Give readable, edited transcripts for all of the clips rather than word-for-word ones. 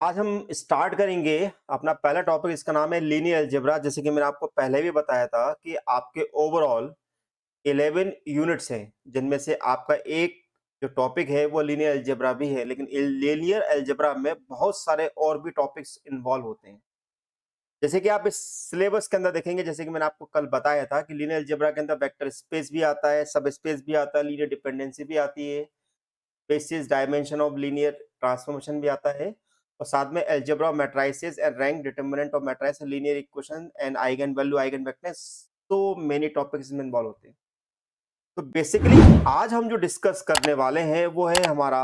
आज हम स्टार्ट करेंगे अपना पहला टॉपिक। इसका नाम है लीनियर अलजेब्रा। जैसे कि मैंने आपको पहले भी बताया था कि आपके ओवरऑल 11 यूनिट्स हैं, जिनमें से आपका एक जो टॉपिक है वो लीनियर अलजेब्रा भी है, लेकिन लीनियर अलजेब्रा में बहुत सारे और भी टॉपिक्स इन्वॉल्व होते हैं। जैसे कि आप इस सिलेबस के अंदर देखेंगे, जैसे कि मैंने आपको कल बताया था कि लीनियर अलजेब्रा के अंदर वेक्टर स्पेस भी आता है, सब स्पेस भी आता है, लीनियर डिपेंडेंसी भी आती है, basis dimension of linear transformation भी आता है, और साथ में algebra of matrices and rank determinant of matrix linear equation and eigen value eigen vector. So many topics इसमें इन्वॉल्व होते हैं। तो बेसिकली आज हम जो डिस्कस करने वाले हैं वो है हमारा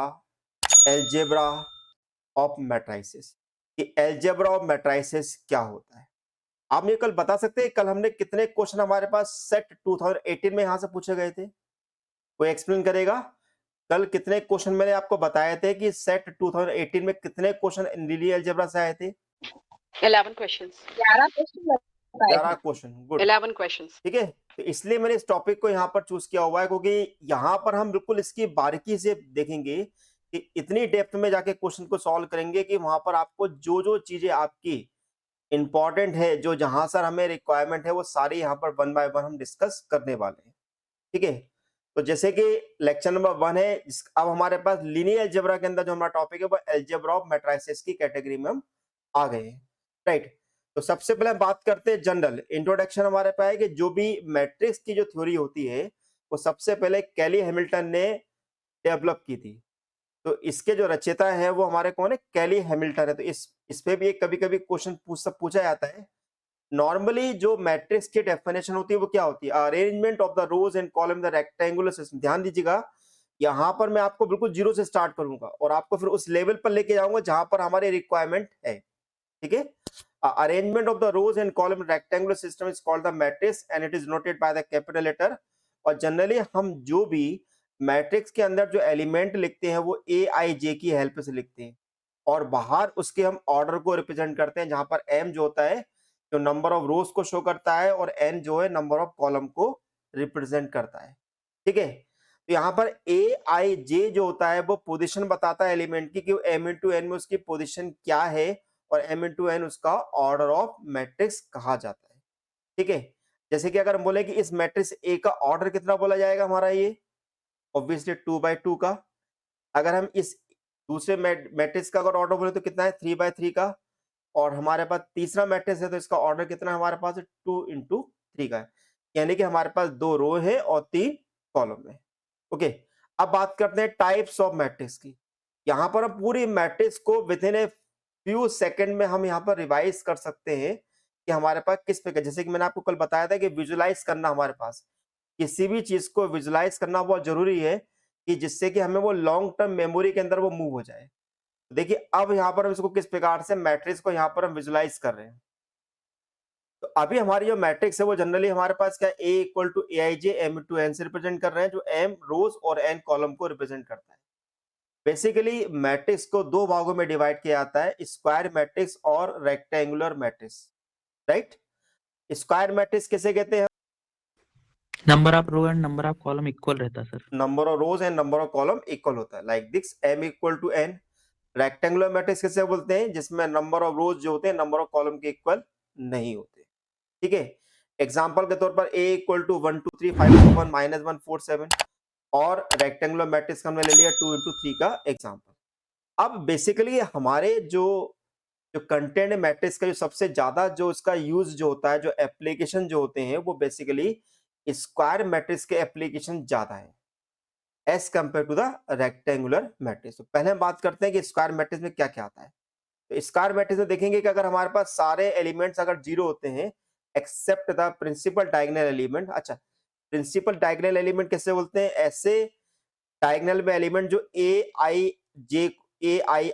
अलजेब्रा ऑफ मैट्रिसेस। कि अलजेब्रा ऑफ मैट्रिसेस क्या होता है। आप मुझे कल बता सकते हैं कल हमने कितने क्वेश्चन हमारे पास सेट 2018 में यहां से पूछे गए थे? कोई एक्सप्लेन करेगा? कल कितने क्वेश्चन मैंने आपको बताए थे कि सेट 2018 में कितने क्वेश्चन लीनियर अलजेब्रा से आए थे? 11 questions. 11 क्वेश्चन बताए 11 थे। क्वेश्चन। गुड। 11 questions. ठीक है, तो इसलिए मैंने इस टॉपिक को यहाँ पर चूज किया हुआ है, क्योंकि यहाँ पर हम बिल्कुल इसकी बारीकी से देखेंगे कि इतनी डेप्थ में जाके क्वेश्चन को सॉल्व करेंगे कि वहां पर आपको जो जो चीजें आपकी इंपॉर्टेंट है, जो जहां सर हमें रिक्वायरमेंट है, वो सारी यहाँ पर वन बाय वन हम डिस्कस करने वाले हैं। ठीक है, तो जैसे कि लेक्चर नंबर 1 है, अब हमारे पास लीनियर अलजेब्रा के अंदर जो हमारा टॉपिक है वो अलजेब्रा ऑफ मैट्रिसेस की कैटेगरी में हम आ गए हैं। राइट, तो सबसे पहले हम बात करते हैं जनरल इंट्रोडक्शन। हमारे पास है कि जो भी मैट्रिक्स की जो थ्योरी होती है वो सबसे पहले कैली हैमिल्टन ने डेवलप की थी। तो इसके जो रचयिता है वो हमारे कौन है? कैली हैमिल्टन है। तो इस पे भी एक कभी कभी क्वेश्चन पूछा जाता है। नॉर्मली जो मैट्रिक्स की डेफिनेशन होती है वो क्या होती है? Arrangement of the rows and column the rectangular system. ध्यान दीजिएगा, यहां पर मैं आपको बिल्कुल जीरो से स्टार्ट करूंगा और आपको फिर उस लेवल पर लेके जाऊंगा जहां पर हमारी रिक्वायरमेंट है। ठीक है, arrangement of the rows and column rectangular system is called the matrix and it is noted by the capital letter. और जनरली हम जो भी मैट्रिक्स के अंदर जो एलिमेंट लिखते हैं वो ए आई जे की हेल्प से लिखते हैं, और बाहर उसके हम ऑर्डर को रिप्रेजेंट करते हैं, जहां पर एम जो होता है जो नंबर ऑफ रोज को शो करता है, और एन जो है नंबर ऑफ कॉलम को रिप्रेजेंट करता है। ठीक है, तो यहाँ पर ए आई जे जो होता है वो पोजीशन बताता है एलिमेंट की, कि एम इंटू एन में उसकी पोजीशन क्या है, और एम इंटू एन उसका ऑर्डर ऑफ मैट्रिक्स कहा जाता है। ठीक है, जैसे कि अगर हम बोले कि इस मैट्रिक्स ए का ऑर्डर कितना बोला जाएगा हमारा, ये ऑब्वियसली 2/2 का। अगर हम इस दूसरे मैट्रिक्स का अगर ऑर्डर बोले तो कितना है? 3/3 का। और हमारे पास तीसरा मैट्रिक्स है तो इसका ऑर्डर कितना है हमारे पास? 2 into 3 का है। यानी कि हमारे पास 2 रो है और 3 कॉलम है। ओके, अब बात करते हैं टाइप्स ऑफ मैट्रिक्स की। यहां पर हम पूरी मैट्रिक्स को with in a few second में हम यहां पर रिवाइज कर सकते हैं कि हमारे पास किस पे, जैसे कि मैंने आपको कल बताया था कि विजुलाइज करना, हमारे पास किसी भी चीज को विजुलाइज करना बहुत जरूरी है, कि जिससे कि हमें वो लॉन्ग टर्म मेमोरी के अंदर वो मूव हो जाए। देखिए अब यहाँ पर हम इसको किस प्रकार से मैट्रिक्स को यहाँ पर हम विजुलाइज कर रहे हैं। तो अभी हमारी जो मैट्रिक्स है वो जनरली हमारे पास क्या, A equal to A I J M to N से रिप्रेजेंट कर रहे हैं, जो एम रोज और एन कॉलम को रिप्रेजेंट करता है। बेसिकली मैट्रिक्स को दो भागों में डिवाइड किया जाता है, स्क्वायर मैट्रिक्स और rectangular matrix. Right, square matrix किसे कहते हैं? Number of row and number of column equal रहता है sir. Number of rows and number of column equal होता है, like this m equal to n. Rectangular matrix किसे बोलते हैं? जिसमें नंबर ऑफ रोज जो होते हैं नंबर ऑफ कॉलम के इक्वल नहीं होते। ठीक है, एग्जांपल के तौर पर ए इक्वल टू 1 2 3 5 4 1 -1 4 7, और रेक्टेंगुलर मैट्रिक्स हमने ले लिया 2 into 3 का एग्जांपल। अब बेसिकली हमारे जो जो कंटेंट मैट्रिक्स का जो सबसे ज्यादा जो इसका यूज जो होता है, जो एप्लीकेशन जो होते हैं, वो बेसिकली स्क्वायर मैट्रिक्स के एप्लीकेशन ज्यादा है as compare to the rectangular matrix. तो पहले हम बात करते हैं कि स्क्वायर मैट्रिक्स में क्या क्या आता है। तो स्क्वायर मैट्रिक्स में देखेंगे कि अगर हमारे पास सारे एलिमेंट्स अगर जीरो होते हैं except the principal diagonal element. अच्छा, प्रिंसिपल डायगोनल एलिमेंट कैसे बोलते हैं? ऐसे डायगोनल में एलिमेंट जो ए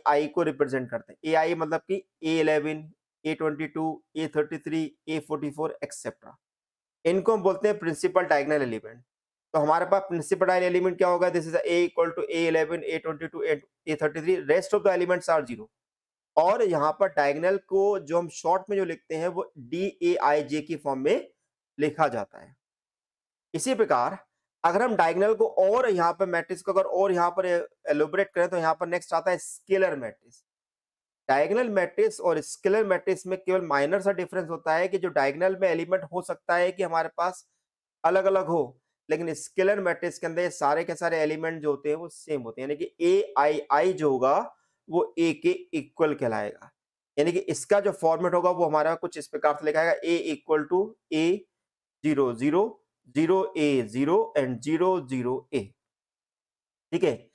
आई को रिप्रेजेंट करते हैं। ए आई मतलब कि A11, A22, A33, A44 etcetera, इनको हम बोलते हैं प्रिंसिपल डायगोनल एलिमेंट। तो हमारे पास प्रिंसिपल डायगोनल एलिमेंट क्या होगा? This is a equal to A11, A22, A33, rest of the elements are zero. और यहाँ पर डायगोनल को जो हम शॉर्ट में जो लिखते हैं वो DAIJ की फॉर्म में लिखा जाता है। इसी प्रकार अगर हम डायगोनल को और यहाँ पर मैट्रिक्स को अगर और यहाँ पर एलोबरेट करें तो यहाँ पर नेक्स्ट आता है स्केलर मैट्रिक्स। डायगोनल मैट्रिक्स और स्केलर मैट्रिक्स में केवल माइनर सा डिफरेंस होता है कि जो डायगोनल में एलिमेंट हो सकता है कि हमारे पास अलग अलग हो, लेकिन स्केलर मैट्रिक्स के अंदर ये सारे के सारे एलिमेंट जो होते हैं वो सेम होते हैं, यानी कि ए आई आई जो होगा वो ए के इक्वल कहलाएगा। यानी कि इसका जो फॉर्मेट होगा वो हमारा कुछ इस प्रकार से लिखा जाएगा, A equal to A 0 0 0 A 0 and 0 0 A. ठीक है,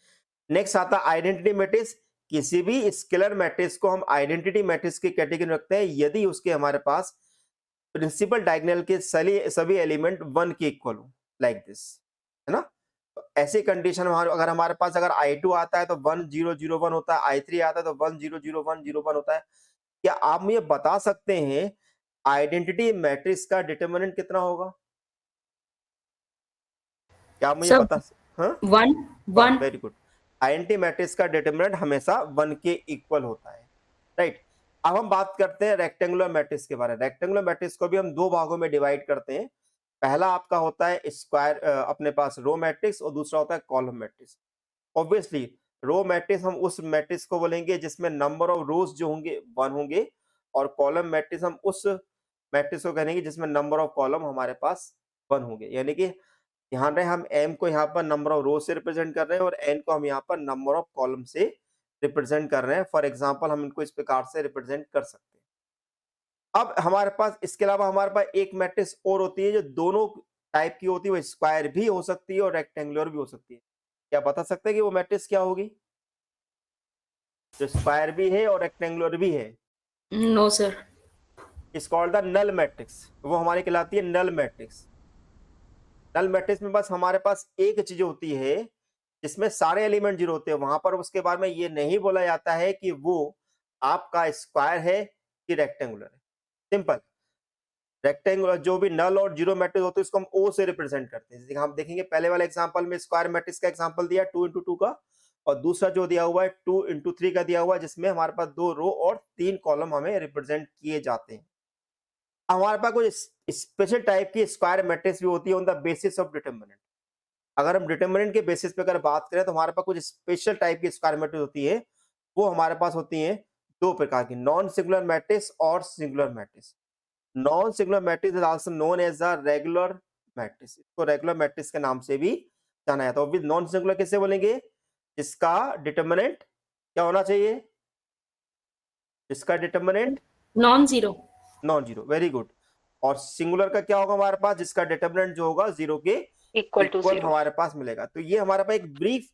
नेक्स्ट आता है आइडेंटिटी मैट्रिक्स। किसी भी स्केलर मैट्रिक्स को हम आइडेंटिटी मैट्रिक्स की कैटेगरी में रखते हैं यदि उसके हमारे पास प्रिंसिपल डायगोनल के सभी एलिमेंट 1 के इक्वल हो, लाइक दिस, है ना। तो ऐसी कंडीशन में अगर हमारे पास अगर I2 आता है तो 1 0 0 1 होता है, I3 आता है तो 1 0 0 1 0 1 होता है। क्या आप मुझे बता सकते हैं आइडेंटिटी मैट्रिक्स का डिटरमिनेंट कितना होगा? क्या आप मुझे सब बता हाँ 1 1 वेरी गुड। आइडेंटिटी मैट्रिक्स का डिटरमिनेंट हमेशा 1 के इक्वल होता है, राइट। अब हम बात करते हैं रेक्टेंगुलर मैट्रिक्स के बारे में। रेक्टेंगुलर मैट्रिक्स को भी हम दो भागों में डिवाइड करते हैं। पहला आपका होता है स्क्वायर, अपने पास रो मैट्रिक्स, और दूसरा होता है column matrix. Obviously row matrix हम उस मैट्रिक्स को बोलेंगे जिसमें नंबर ऑफ रोज जो होंगे 1 होंगे, और कॉलम मैट्रिक्स हम उस मैट्रिक्स को कहेंगे जिसमें नंबर ऑफ कॉलम हमारे पास 1 होंगे। यानी कि ध्यान रहे हम m को यहाँ पर नंबर ऑफ रो से रिप्रेजेंट कर रहे हैं और n को हम यहाँ पर नंबर ऑफ कॉलम से रिप्रेजेंट कर रहे हैं। फॉर एग्जांपल हम इनको इस प्रकार से रिप्रेजेंट कर सकते हैं। अब हमारे पास इसके अलावा हमारे पास एक मैट्रिक्स और होती है जो दोनों टाइप की होती है, वो स्क्वायर भी हो सकती है और रेक्टेंगुलर भी हो सकती है। क्या बता सकते हैं कि वो मैट्रिक्स क्या होगी जो स्क्वायर भी है और रेक्टेंगुलर भी है? No sir it's called the null matrix. वो हमारी कहलाती है नल मैट्रिक्स। नल मैट्रिक्स में बस हमारे पास एक चीज होती है जिसमें सारे एलिमेंट 0 होते हैं, वहां पर उसके बारे में ये नहीं बोला जाता है कि वो आपका स्क्वायर है कि रेक्टेंगुलर है। सिंपल, रेक्टेंगुलर जो भी नल और 0 मैट्रिक्स होते हैं उसको हम ओ से रिप्रेजेंट करते हैं। जैसे हम देखेंगे पहले वाले एग्जांपल में स्क्वायर मैट्रिक्स का एग्जांपल दिया 2 into 2 का, और दूसरा जो दिया हुआ है 2 into 3 का दिया हुआ है, जिसमें हमारे पास 2 रो और 3 कॉलम हमें रिप्रेजेंट किए जाते हैं। हमारे पास कुछ स्पेशल टाइप की स्क्वायर मैट्रिक्स भी होती है on the basis of determinant. अगर हम डिटरमिनेंट के बेसिस पे अगर बात करें तो हमारे पास कुछ स्पेशल टाइप की स्क्वायर मैट्रिक्स होती है। वो हमारे पास होती है दो प्रकार की, नॉन सिंगुलर मैट्रिक्स और singular matrix. Non singular matrix is also known as the regular matrix. इसको रेगुलर मैट्रिक्स के नाम से भी जाना जाता है। नॉन सिंगुलर किसे बोलेंगे? इसका डिटरमिनेंट क्या होना चाहिए? इसका determinant non zero non zero, very good. और सिंगुलर का क्या होगा हमारे पास? जिसका डिटरमिनेंट जो होगा 0 के Equal to इक्वल 0. हमारे पास मिलेगा। तो ये हमारे पास एक ब्रीफ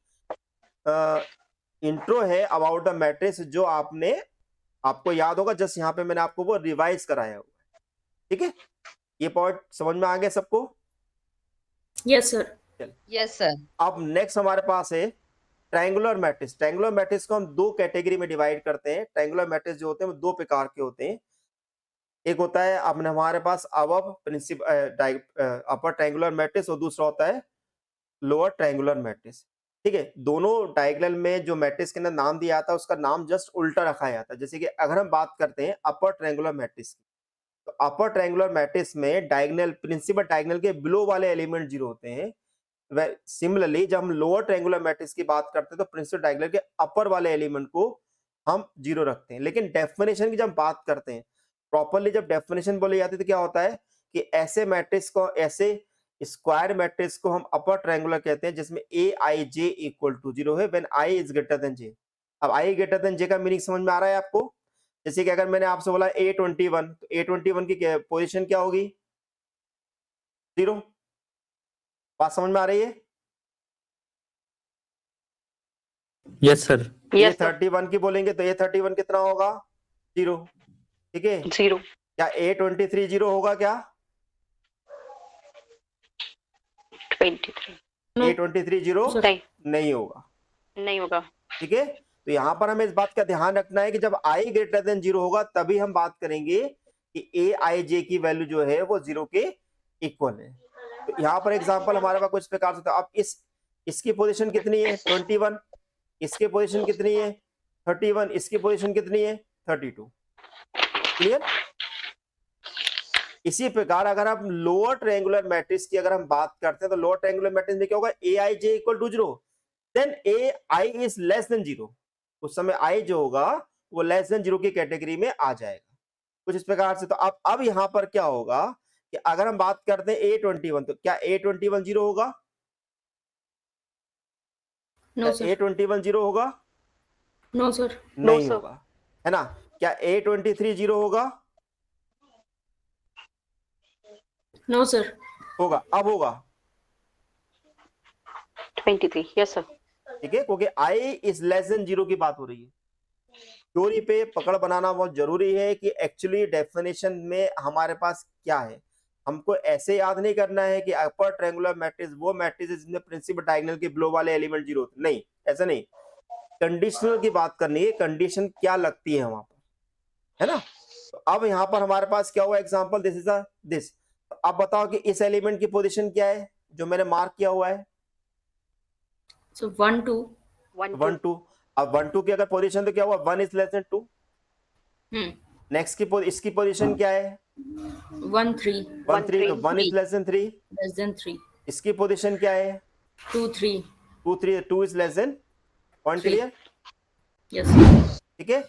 इंट्रो है अबाउट द मैट्रिक्स, जो आपको याद होगा, जस्ट यहाँ पे मैंने आपको वो रिवाइज कराया हुआ है। ठीक है, ये पॉइंट समझ में आ गया सबको? Yes sir yes sir. अब नेक्स्ट हमारे पास है ट्रायंगुलर मैट्रिक्स। ट्रायंगुलर मैट्रिक्स को हम दो कैटेगरी में डिवाइड करते हैं। ट्रायंगुलर मैट्रिक्स जो होते हैं वो दो प्रकार के होते हैं। एक होता है अपने हमारे पास अपर ट्रायंगुलर मैट्रिक्स, और दूसरा होता है लोअर ट्रायंगुलर मैट्रिक्स। ठीक है, दोनों डायगोनल में जो मैट्रिक्स के अंदर नाम दिया जाता है उसका नाम जस्ट उल्टा रखा जाता है। जैसे कि अगर हम बात करते हैं अपर ट्रायंगुलर मैट्रिक्स की, तो अपर ट्रायंगुलर मैट्रिक्स में डायगोनल, प्रिंसिपल डायगोनल के बिलो वाले एलिमेंट 0 होते हैं। सिमिलरली जब हम लोअर ट्रायंगुलर मैट्रिक्स की बात करते हैं तो प्रिंसिपल डायगोनल के अपर वाले एलिमेंट को हम 0 रखते हैं। लेकिन डेफिनेशन की जब बात करते हैं, प्रॉपरली जब डेफिनेशन बोली जाती है तो क्या होता है कि ऐसे मैट्रिक्स को, ऐसे स्क्वायर मैट्रिक्स को हम अपर ट्रायंगुलर कहते हैं जिसमें ए आई जे इक्वल टू 0 है when I is greater than J. अब आई ग्रेटर देन जे का मीनिंग समझ में आ रहा है आपको? जैसे कि अगर मैंने आपसे बोला A21, तो A21 की पोजीशन क्या होगी? 0। बात समझ में आ रही है? Yes sir. Yes, sir. A31 की बोलेंगे तो A31 कितना होगा? 0। ठीक है, 0. क्या A23 0 होगा क्या? 23. A23 0 नहीं, नहीं होगा। नहीं होगा. ठीक है, तो यहां पर हमें इस बात का ध्यान रखना है कि जब i ग्रेटर देन 0 होगा तभी हम बात करेंगे कि ए आई जे की वैल्यू जो है वो 0 के इक्वल है। तो यहाँ पर एग्जांपल हमारे पास कुछ प्रकार से था। अब इसकी पोजीशन कितनी है? 21। इसकी पोजीशन कितनी है? 31। इसकी पोजीशन कितनी है? 32। क्लियर? इसी प्रकार अगर हम लोअर ट्रायंगुलर मैट्रिक्स की अगर हम बात करते हैं तो लोअर ट्रायंगुलर मैट्रिक्स में क्या होगा? A I J equal to 0, then A I is less than 0। उस समय आई जो होगा वो लेस देन 0 की कैटेगरी में आ जाएगा, कुछ इस प्रकार से। तो अब यहां पर क्या होगा कि अगर हम बात करते हैं A21, तो क्या A21 0 होगा? नो सर, A21 0 होगा? नो सर, No, नहीं sir. होगा, है ना? क्या A23 0 होगा? नो सर, होगा, अब होगा, 23. Yes, sir. ठीक है, क्योंकि I इज लेस देन 0 की बात हो रही है। थ्योरी पे पकड़ बनाना बहुत जरूरी है कि एक्चुअली डेफिनेशन में हमारे पास क्या है। हमको ऐसे याद नहीं करना है कि अपर ट्रायंगुलर मैट्रिक्स वो मैट्रिक्स है जिसमें प्रिंसिपल डायगोनल के बिलो वाले एलिमेंट 0 होते, नहीं, ऐसा नहीं। कंडीशनल की बात करनी है, कंडीशन क्या लगती है वहां पर, है ना? तो अब यहाँ पर हमारे पास क्या हुआ, एग्जाम्पल दिस इज दिस। अब बताओ कि इस एलिमेंट की पोजीशन क्या है जो मैंने मार्क किया हुआ है, सो 1 2 1, 1 2। अब 1 2 की अगर पोजीशन तो क्या हुआ, 1 इज लेस देन 2। नेक्स्ट की इसकी पोजीशन क्या है, 1 3 1 3, तो 1 is less then 3। Less than 3 इसकी पोजीशन क्या है, 2 3 2 3, 2 is less than, point 3 clear, yes sir, ठीक है।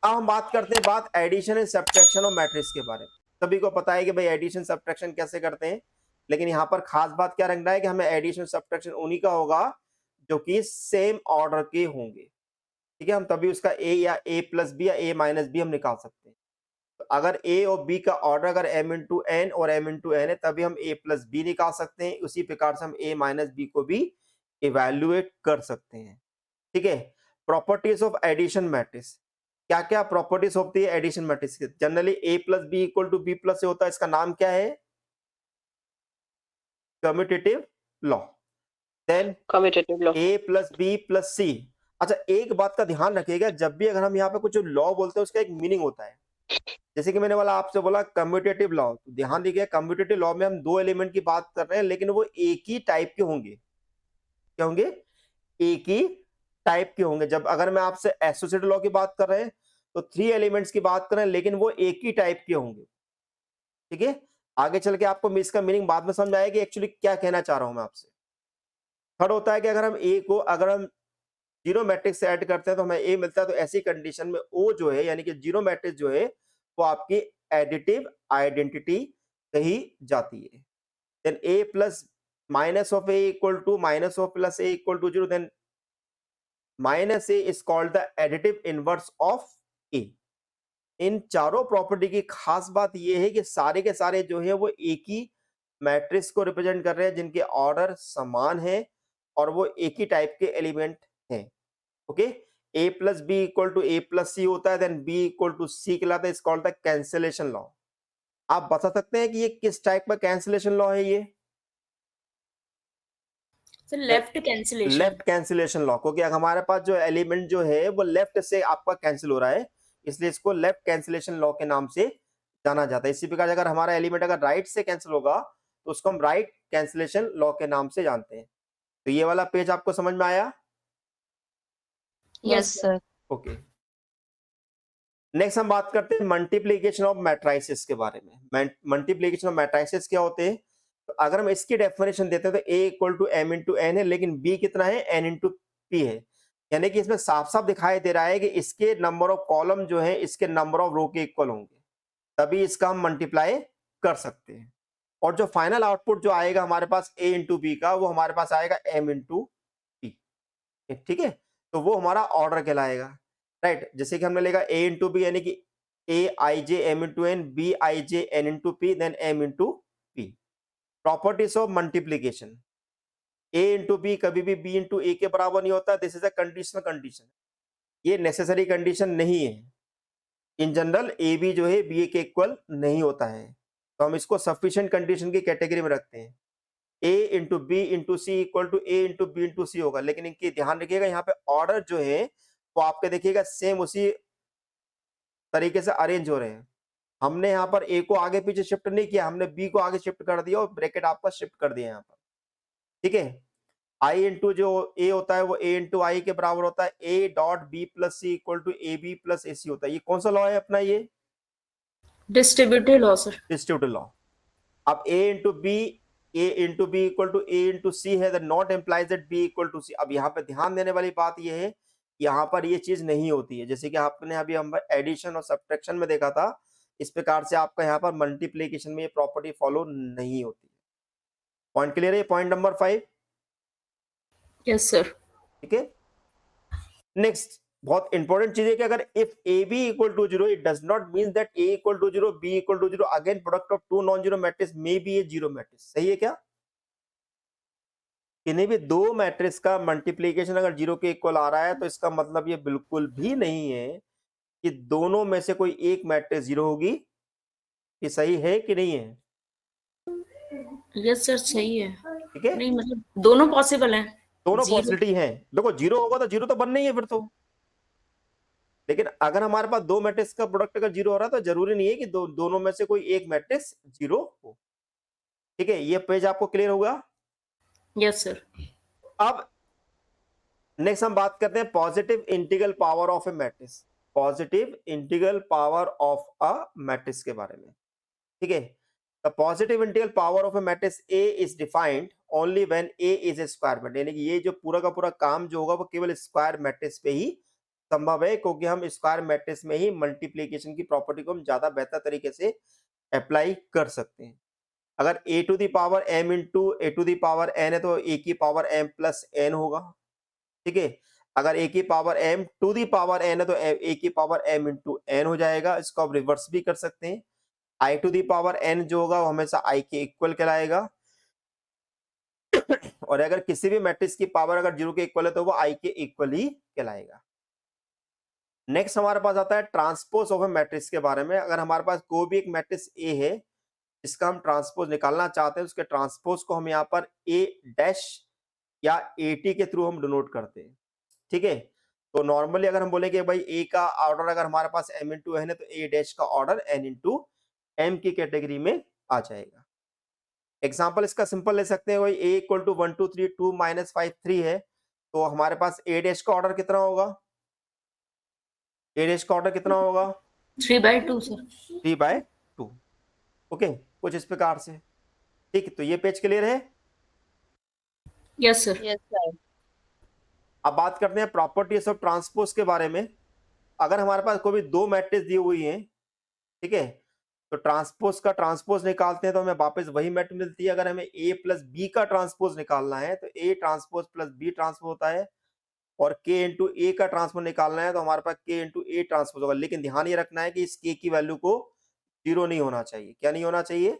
अब हम बात करते हैं बात addition and subtraction of matrix के बारे में। सभी को पता है कि भाई एडिशन सब्ट्रैक्शन कैसे करते हैं, लेकिन यहाँ पर खास बात क्या रखना है कि हमें एडिशन सब्ट्रैक्शन उन्हीं का होगा जो कि सेम ऑर्डर के होंगे, ठीक है। हम तभी उसका ए या ए प्लस बी या ए माइनस बी हम निकाल सकते हैं। तो अगर ए और बी का ऑर्डर अगर m इंटू एन और m इंटू एन है तभी हम a प्लस बी निकाल सकते हैं। उसी प्रकार से हम a माइनस बी को भी इवेल्युएट कर सकते हैं, ठीक है। प्रॉपर्टीज ऑफ एडिशन मैट्रिक्स, क्या क्या प्रॉपर्टीज होती है एडिशन मैट्रिक्स की? Generally a plus B equal to B plus से होता है, इसका नाम क्या है, commutative law. Then commutative law. a plus B plus C. अच्छा, एक बात का ध्यान रखिएगा, जब भी अगर हम यहाँ पे कुछ लॉ बोलते हैं उसका एक मीनिंग होता है। जैसे कि मैंने वाला आपसे बोला कम्यूटेटिव लॉ, तो ध्यान दीजिए कम्यूटेटिव लॉ में हम दो एलिमेंट की बात कर रहे हैं लेकिन वो एक ही टाइप के होंगे। क्या होंगे? एक ही टाइप के होंगे। जब अगर मैं आपसे एसोसिएटेड लॉ की बात कर रहे हैं तो 3 एलिमेंट्स की बात कर रहे हैं लेकिन वो एक ही टाइप के होंगे, ठीक है। आगे चल के आपको इसका मीनिंग बाद में समझ आएगा कि एक्चुअली क्या कहना चाह रहा हूं मैं आपसे। थर्ड होता है कि अगर हम ए को अगर हम जीरो मैट्रिक्स से ऐड करते हैं तो हमें ए मिलता है, तो ऐसी कंडीशन में ओ जो है यानी कि जीरो मैट्रिक्स जो है वो आपकी एडिटिव आइडेंटिटी कही जाती है। Then A plus minus of A equal to minus of plus A equal to 0, then minus A is called the additive inverse of A. इन चारों प्रॉपर्टी की खास बात यह है कि सारे के सारे जो है वो एक ही मैट्रिक्स को रिप्रेजेंट कर रहे हैं जिनके ऑर्डर समान है और वो एक ही टाइप के एलिमेंट हैं, okay. a plus B equal to A plus C होता है, then b equal to C कहलाता है, इस कॉल्ड द कैंसिलेशन लॉ। आप बता सकते हैं कि ये किस टाइप का कैंसिलेशन लॉ है? ये sir left cancellation, left cancellation law, क्योंकि हमारे पास जो एलिमेंट जो है वो लेफ्ट से आपका कैंसिल हो रहा है, इसलिए इसको लेफ्ट कैंसिलेशन लॉ के नाम से जाना जाता है। इसी प्रकार अगर हमारा एलिमेंट अगर राइट से कैंसिल होगा तो उसको हम राइट कैंसिलेशन लॉ के नाम से जानते हैं। तो ये वाला पेज आपको समझ में आया? Yes sir, okay. नेक्स्ट हम बात करते हैं मल्टीप्लिकेशन ऑफ मैट्रिसेस के बारे में। मल्टीप्लिकेशन ऑफ मैट्रिसेस क्या होते हैं? तो अगर हम इसकी डेफिनेशन देते हैं तो a equal to m into n है, लेकिन b कितना है, n इंटू पी है। यानी कि इसमें साफ साफ दिखाई दे रहा है कि इसके नंबर ऑफ कॉलम जो है इसके नंबर ऑफ रो के इक्वल होंगे, तभी इसका हम मल्टीप्लाई कर सकते हैं। और जो फाइनल आउटपुट जो आएगा हमारे पास a इंटू बी का, वो हमारे पास आएगा m इंटू पी, ठीक है। तो वो हमारा ऑर्डर कहलाएगा, राइट। जैसे कि हमने लिखा a इंटू बी यानी कि a i J m into n, b i j n into p, then m into p. Properties of multiplication, a into b कभी भी b इंटू ए के बराबर नहीं होता, this is a conditional condition. ये necessary condition नहीं है। In general A B जो है बी ए के इक्वल नहीं होता है, तो हम इसको सफिशिएंट कंडीशन की कैटेगरी में रखते हैं। a into B into C equal to A into B into C होगा, लेकिन इनकी ध्यान रखिएगा यहाँ पे ऑर्डर जो है वो आपके देखिएगा सेम उसी तरीके से अरेंज हो रहे हैं। हमने यहाँ पर a को आगे पीछे शिफ्ट नहीं किया, हमने b को आगे शिफ्ट कर दिया और ब्रैकेट आपका शिफ्ट कर दिया यहाँ पर, ठीक है। i इंटू जो a होता है वो a इंटू आई के बराबर होता है, a dot B plus C equal to A B plus A C होता है। ये कौन सा लॉ है अपना? ये distributive law sir, distributive law. अब a into B equal to A into C है, not implies that b equal to C. अब यहाँ पे ध्यान देने वाली बात यह है यहाँ पर ये चीज नहीं होती है, जैसे कि आपने अभी हम एडिशन और सब्ट्रैक्शन में देखा था, इस प्रकार से आपका यहाँ पर मल्टीप्लीकेशन में ये प्रॉपर्टी फॉलो नहीं होती है। पॉइंट क्लियर है? Point number 5, Yes, sir. ठीक है। नेक्स्ट बहुत इंपॉर्टेंट चीज है कि अगर if a b equal to 0, it does not mean that a equal to 0, b equal to 0, again product of two non zero matrix may be a zero matrix. सही है क्या? किन्हीं भी दो मैट्रिक्स का मल्टीप्लीकेशन अगर जीरो के equal आ रहा है तो इसका मतलब ये बिल्कुल भी नहीं है कि दोनों में से कोई एक मैट्रिक्स जीरो होगी। ये सही है कि नहीं है? Yes, sir. सही है। ठीक है, नहीं मतलब दोनों पॉसिबल हैं। दोनों Zero. पॉसिबिलिटी हैं। देखो जीरो होगा तो जीरो तो बनना ही है फिर तो, लेकिन अगर हमारे पास दो मैट्रिक्स का प्रोडक्ट अगर जीरो हो रहा है तो जरूरी नहीं है कि दोनों में से कोई एक मैट्रिक्स जीरो हो। ठीक है, ये पेज आपको क्लियर होगा? Yes, sir. अब नेक्स्ट हम बात करते हैं positive integral power of A matrix. Positive integral power of a matrix के बारे में। ठीक है, the positive integral power of A matrix A is defined only when A is a square matrix, यानी कि ये जो पूरा का पूरा काम जो होगा वो केवल स्क्वायर मैट्रिक्स पे ही संभव है, क्योंकि हम स्क्वायर मैट्रिक्स में ही मल्टीप्लीकेशन की प्रॉपर्टी को हम ज्यादा बेहतर तरीके से अप्लाई कर सकते हैं। अगर a to the power m into A to the power n है तो a की पावर m प्लस n होगा। ठीक है, अगर a की power m to the power n है तो a की पावर m इंटू n हो जाएगा। इसको आप रिवर्स भी कर सकते हैं, i to the power n जो होगा वो हमेशा i के इक्वल कहलाएगा, और अगर किसी भी मैट्रिक्स की पावर अगर जीरो के इक्वल है तो वो i के इक्वल ही कहलाएगा। नेक्स्ट हमारे पास आता है ट्रांसपोज ऑफ ए मैट्रिक्स के बारे में। अगर हमारे पास कोई भी एक मैट्रिक्स ए है जिसका हम ट्रांसपोज निकालना चाहते हैं, उसके ट्रांसपोज को हम यहाँ पर ए डैश या ए टी के थ्रू हम डिनोट करते हैं। ठीक है, तो नॉर्मली अगर हम बोले कि भाई ए का ऑर्डर अगर हमारे पास m इंटू एन है तो ए डैश का ऑर्डर n इंटू एम की कैटेगरी में आ जाएगा। एग्जाम्पल इसका सिंपल ले सकते हैं, भाई ए इक्वल टू 1 2 3 2 माइनस 5 3 है, तो हमारे पास ए डैश का ऑर्डर कितना होगा? ए डैश का ऑर्डर कितना होगा? 3/2, sir. 3/2। ओके, कुछ इस प्रकार से। ठीक है, तो ये पेज क्लियर है। Yes, sir. Yes, sir. अब बात करते हैं प्रॉपर्टीज ऑफ ट्रांसपोज के बारे में। अगर हमारे पास कोई भी दो मैट्रिक्स दी हुई हैं, ठीक है, तो ट्रांसपोज का ट्रांसपोज निकालते हैं तो हमें वापस वही मैट्रिक्स मिलती है। अगर हमें ए प्लस बी का ट्रांसपोज निकालना है तो A transpose plus B transpose होता है, और के इंटू ए का ट्रांसपोज निकालना है तो हमारे पास के इंटू ए ट्रांसपोज होगा। लेकिन ध्यान ये रखना है कि इस के की वैल्यू को जीरो नहीं होना चाहिए। क्या नहीं होना चाहिए?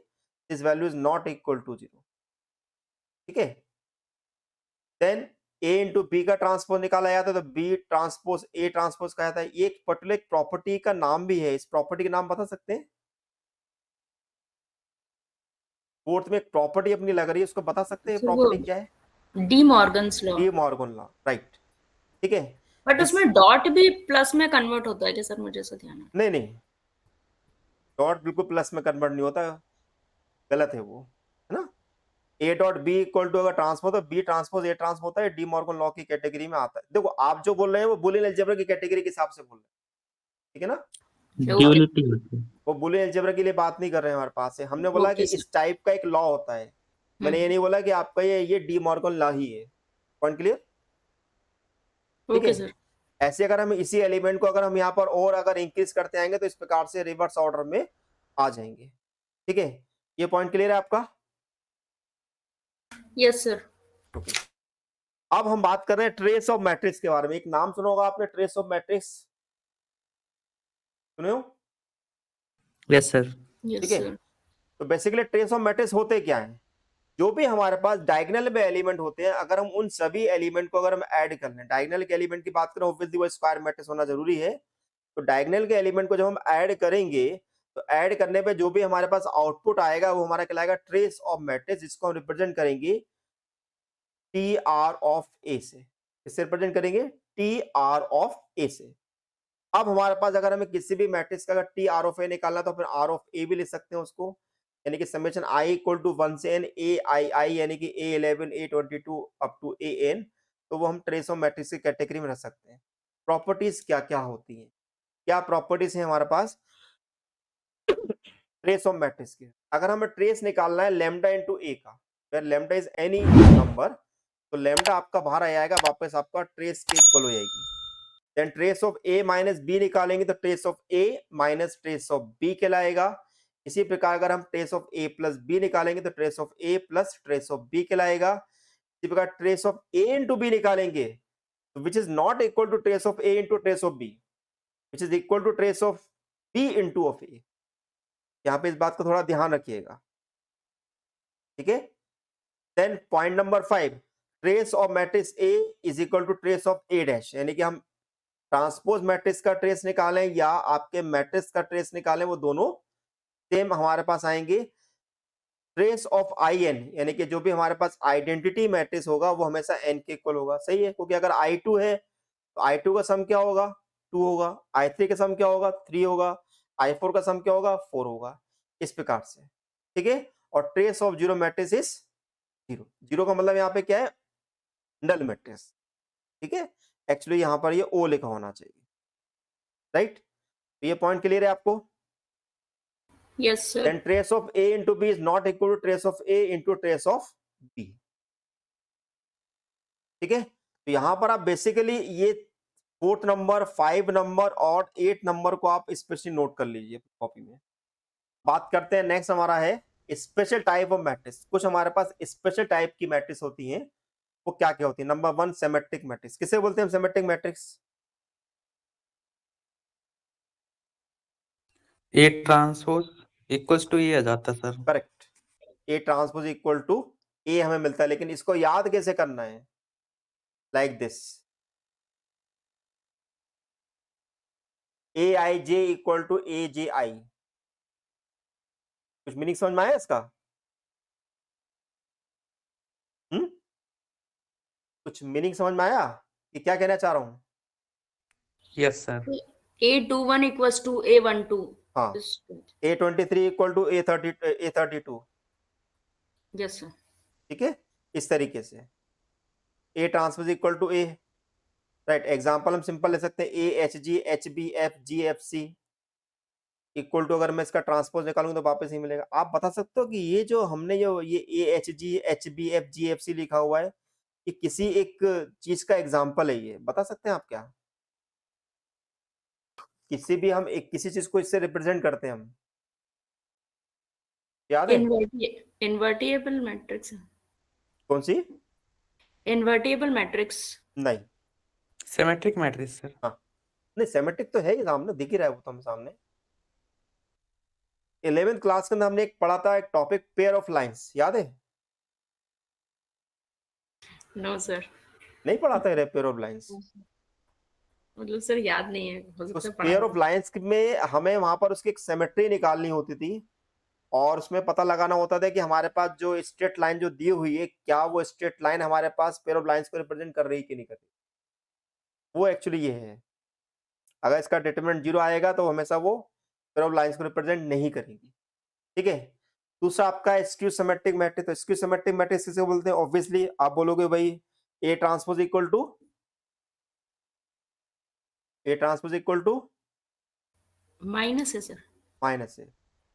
This value is not equal to zero. ठीक है, देन ए इंटू बी का ट्रांसपोज निकाला जाता है तो बी ट्रांसपोज ए ट्रांसपोज कहा जाता है। ये एक पर्टिकुलर प्रॉपर्टी का नाम भी है, इस प्रॉपर्टी का नाम बता सकते हैं? फोर्थ में एक प्रॉपर्टी अपनी लग रही है, उसको बता सकते हैं So, प्रॉपर्टी क्या है? D Morgan's law. D Morgan law, right. ठीक है, बट उसमें डॉट भी प्लस में कन्वर्ट होता है क्या सर? मुझे ऐसा ध्यान है। नहीं नहीं, डॉट बिल्कुल प्लस में कन्वर्ट नहीं होता, गलत है वो, है ना। A dot B equal to अगर ट्रांसपोज तो बी ट्रांसपोज ए ट्रांसपोज होता है, डी मॉर्गन लॉ की कैटेगरी में आता है। देखो आप जो बोल रहे हैं वो बुलियन अलजेब्रा की कैटेगरी के हिसाब से बोल रहे हैं, ठीक है ना। ड्यूअलिटी होती है। वो बुलियन अलजेब्रा के लिए बात नहीं कर रहे हैं हमारे पास से। हमने बोला कि Okay, sir. इस टाइप का एक लॉ होता है, मैंने ये नहीं बोला कि आपका ये डी मॉर्गन लॉ ही है। Point clear? ठीक ओके है, सर। ऐसे अगर हम इसी एलिमेंट को अगर हम यहाँ पर और अगर इंक्रीज करते आएंगे तो इस प्रकार से रिवर्स ऑर्डर में आ जाएंगे। ठीक है, ये पॉइंट क्लियर है आपका? Yes sir. अब हम बात कर रहे हैं ट्रेस ऑफ मैट्रिक्स के बारे में। एक नाम सुना होगा आपने, ट्रेस ऑफ मैट्रिक्स, सुने हो? Yes sir. यस ठीक है, सर। तो बेसिकली ट्रेस ऑफ मैट्रिक्स होते क्या है? जो भी हमारे पास डायगोनल में एलिमेंट होते हैं, अगर हम उन सभी एलिमेंट को अगर हम ऐड कर लें, डायगोनल के एलिमेंट की बात करें, ऑब्वियसली वो स्क्वायर मैट्रिक्स होना जरूरी है। तो डायगोनल के एलिमेंट को जब हम ऐड करेंगे तो ऐड करने पे जो भी हमारे पास आउटपुट आएगा वो हमारा कहलाएगा ट्रेस ऑफ मैट्रिक्स, जिसको हम रिप्रेजेंट करेंगे टी आर ऑफ ए से। इससे रिप्रेजेंट करेंगे टी आर ऑफ ए से। अब हमारे पास अगर हमें किसी भी मैट्रिक्स का अगर टी आर ऑफ ए निकालना तो फिर आर ऑफ ए भी लिख सकते हैं उसको, यानी कि समेशन आई इक्वल टू 1 से n ए आई आई, यानी कि A11 A22 up to A N, तो वो हम ट्रेस ऑफ मैट्रिक्स की कैटेगरी में रख सकते हैं। प्रॉपर्टीज क्या क्या होती हैं, क्या प्रॉपर्टीज हैं हमारे पास ट्रेस ऑफ मैट्रिक्स की? अगर हमें ट्रेस निकालना है लैम्डा इनटू ए का, where lambda is any number, तो लैम्डा आपका बाहर आ जाएगा, वापस आपका ट्रेस के इक्वल हो जाएगी। Then trace of A minus B निकालेंगे तो trace of A minus trace of B कहलाएगा। इसी प्रकार अगर हम trace of A plus B निकालेंगे तो trace of A plus trace of B कहलाएगा। इसी प्रकार trace of A into B निकालेंगे तो which is not equal to trace of A into trace of B, which is equal to trace of B into of ए। यहाँ पे इस बात को थोड़ा ध्यान रखिएगा, ठीक है। Then point number 5, trace of matrix A is equal to trace of A dash, यानी कि हम ट्रांसपोज मैट्रिक्स का ट्रेस निकालें या आपके मैट्रिक्स का ट्रेस निकालें, वो दोनों सेम हमारे पास आएंगे। ट्रेस ऑफ आई एन, यानी कि जो भी हमारे पास आइडेंटिटी मैट्रिक्स होगा वो हमेशा एन के इक्वल होगा, सही है। क्योंकि अगर I2 है तो I2 का सम क्या होगा, 2 होगा। I3 का सम क्या होगा, 3 होगा। I4 का सम क्या होगा, 4 होगा। इस प्रकार से, ठीक है। और trace of zero matrix is zero. Zero का मतलब यहाँ पे क्या है, नल मैट्रिक्स, ठीक है। एक्चुअली यहाँ पर ये ओ लिखा होना चाहिए, राइट। तो ये पॉइंट क्लियर है आपको। Yes, sir. Then trace of A into B is not equal to trace of A into trace of B, ठीक है। तो यहां पर आप बेसिकली ये 4th नंबर, 5 नंबर और 8 नंबर को आप स्पेशली नोट कर लीजिए कॉपी में। बात करते हैं नेक्स्ट हमारा है स्पेशल टाइप ऑफ मैट्रिक्स। कुछ हमारे पास स्पेशल टाइप की मैट्रिक्स होती हैं, वो क्या क्या होती है। Number 1 symmetric matrix. किसे बोलते हैं हम symmetric matrix? A transpose equals to A आ जाता sir. Correct, A transpose equal to A हमें मिलता है, लेकिन इसको याद कैसे करना है, like this, A I J equal to A J I. कुछ मीनिंग समझ में आया इसका? कुछ मीनिंग समझ में आया कि क्या कहना चाह रहा हूं? Yes sir. A21 equals to A12. हाँ, Is- A23 equal to A32, Yes, sir. ठीक है। इस तरीके से A transpose equal to A, right. Example हम सिंपल ले सकते हैं, A H G H B F G F C equal to, अगर मैं इसका ट्रांसपोज निकालूंगा तो वापस ही मिलेगा। आप बता सकते हो कि ये जो हमने ये A H G H B F G F C लिखा हुआ है, ये किसी एक चीज का एग्जाम्पल है, ये बता सकते हैं आप क्या? किसी भी हम एक किसी चीज को इससे रिप्रेजेंट करते हैं हम, याद है? Invertible matrix. कौन सी? Invertible matrix. नहीं, सिमेट्रिक मैट्रिक्स सर। हाँ नहीं, सेमेट्रिक तो है ही सामने, दिख ही रहा है वो तो हमें सामने। 11th क्लास के अंदर हमने एक पढ़ा था, एक टॉपिक पेयर ऑफ लाइंस, याद है? No, sir. नहीं पढ़ा था पेयर ऑफ लाइंस? मतलब सर याद नहीं है, हो उस सकता है पेयर पढ़ा ऑफ लाइंस में हमें वहां पर उसकी एक सिमेट्री निकालनी होती थी और उसमें पता लगाना होता था कि हमारे पास जो स्ट्रेट लाइन जो दी हुई है, क्या वो स्ट्रेट लाइन हमारे पास पेयर ऑफ लाइंस को रिप्रेजेंट कर रही है कि नहीं कर रही। वो एक्चुअली ये है, अगर इसका डिटरमिनेंट 0 आएगा तो हमेशा वो पेयर ऑफ लाइंस को रिप्रेजेंट नहीं करेगी, ठीक है। दूसरा आपका स्क्यू सिमेट्रिक मैट्रिक्स। तो स्क्यू सिमेट्रिक मैट्रिक्स किसे बोलते हैं? ऑब्वियसली आप बोलोगे भाई A transpose equal to minus है सर। माइनस है।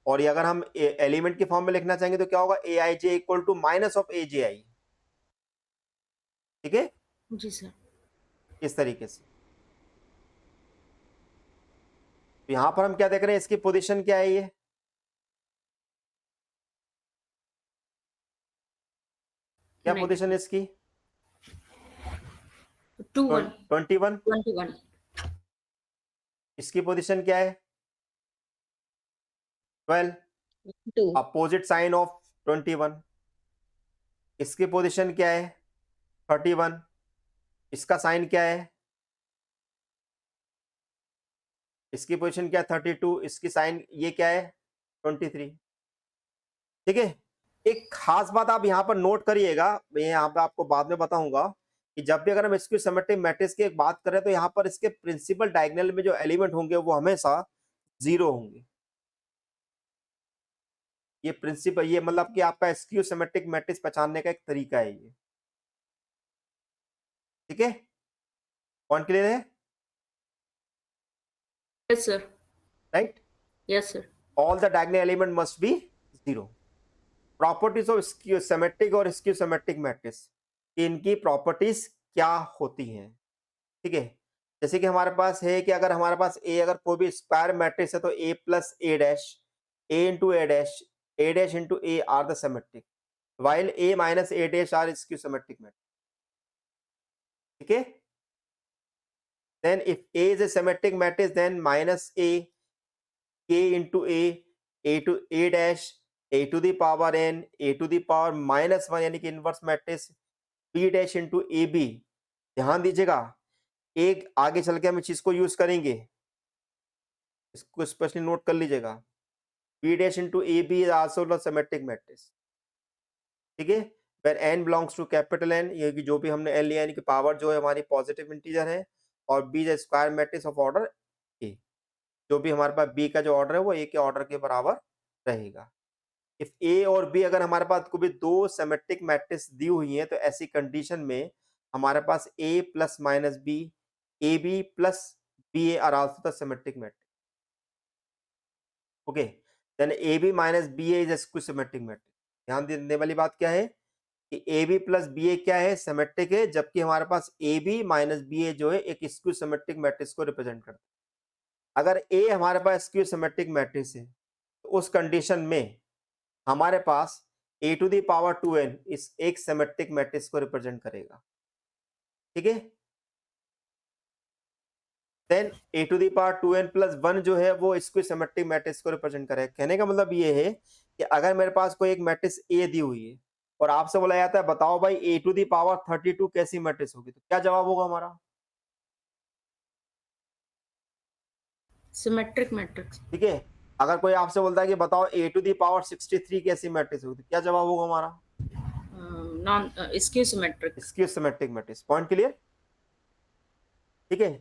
और ये अगर हम एलिमेंट के फॉर्म में लिखना चाहेंगे तो क्या होगा, A I J equal to minus of A J आई, ठीक है। जी सर। इस तरीके से तो यहां पर हम क्या देख रहे हैं, इसकी पोजीशन क्या है, ये क्या नहीं। पोजीशन है इसकी? 21. 21। 21. इसकी पोजीशन क्या है? 12, 2. Opposite sign of 21। इसकी पोजीशन क्या है? 31। इसका साइन क्या है? इसकी पोजीशन क्या है? 32। इसकी साइन ये क्या है? 23, ठीक है। एक खास बात आप यहाँ पर नोट करिएगा, मैं यहाँ पे आपको बाद में बताऊंगा कि जब भी अगर हम स्क्यू सिमेट्रिक मैट्रिक्स की एक बात करें तो यहाँ पर इसके प्रिंसिपल डायगोनल में जो एलिमेंट होंगे वो हमेशा 0 होंगे। ये प्रिंसिपल, ये मतलब कि आपका स्क्यू सिमेट्रिक मैट्रिक्स पहचानने का एक तरीका है ये, ठीक है। पॉइंट क्लियर है? Yes sir. Right. Yes sir. All the diagonal element must be 0। Properties of skew symmetric और स्क्यू सिमेट्रिक मैट्रिक्स, इनकी प्रॉपर्टीज क्या होती हैं, ठीक है। जैसे कि हमारे पास है कि अगर हमारे पास ए अगर कोई भी स्क्वायर मैट्रिक्स है तो A plus A dash, A dash into A are the symmetric, while a minus a dash are skew symmetric matrix. ठीक है, then if a is a symmetric matrix then minus a, k into a to a dash, a to the power n, a to the power minus 1 यानी कि inverse matrix b dash into A B. ध्यान दीजिएगा, एक आगे चल के हम इस चीज को यूज करेंगे, इसको स्पेशली नोट कर लीजिएगा, b dash into A B is also the symmetric matrix. ठीक है, where n belongs to capital N, ये कि जो भी हमने n लिया यानी कि पावर जो है हमारी पॉजिटिव इंटीजर है, और b is square matrix of order a, जो भी हमारे पास b का जो ऑर्डर है वो a के ऑर्डर के बराबर रहेगा। इफ a और b अगर हमारे पास कोई भी दो सिमेट्रिक मैट्रिक्स दी हुई है तो ऐसी कंडीशन में हमारे पास a plus minus b, A B plus B A are also the symmetric matrix. Okay, then A B minus B A is skew symmetric matrix. ध्यान देने वाली बात क्या है कि A B plus B A क्या है, सिमेट्रिक है, जबकि हमारे पास A B minus B A जो है एक स्क्यू सिमेट्रिक मैट्रिक्स को रिप्रेजेंट करता है। अगर ए हमारे पास स्क्यू सिमेट्रिक मैट्रिक्स है तो उस कंडीशन में हमारे पास ए टू दी पावर 2n इस एक सिमेट्रिक मैट्रिक्स को रिप्रेजेंट करेगा। ठीक है, then A to the power 2n plus 1 जो है वो स्क्यू सिमेट्रिक मैट्रिक्स को रिप्रेजेंट करेगा। कहने का मतलब ये है कि अगर मेरे पास कोई एक मैट्रिक्स ए दी हुई है और आपसे बोला जाता है बताओ भाई ए टू दी पावर 32 कैसी मैट्रिक्स होगी, तो क्या जवाब होगा हमारा? Symmetric matrix. ठीक है, अगर कोई आपसे बोलता है कि बताओ ए टू दी पावर 63 कैसी मैट्रिक्स होगी, तो क्या जवाब होगा हमारा? Non skew symmetric. Skew symmetric matrix. Point clear? ठीक है,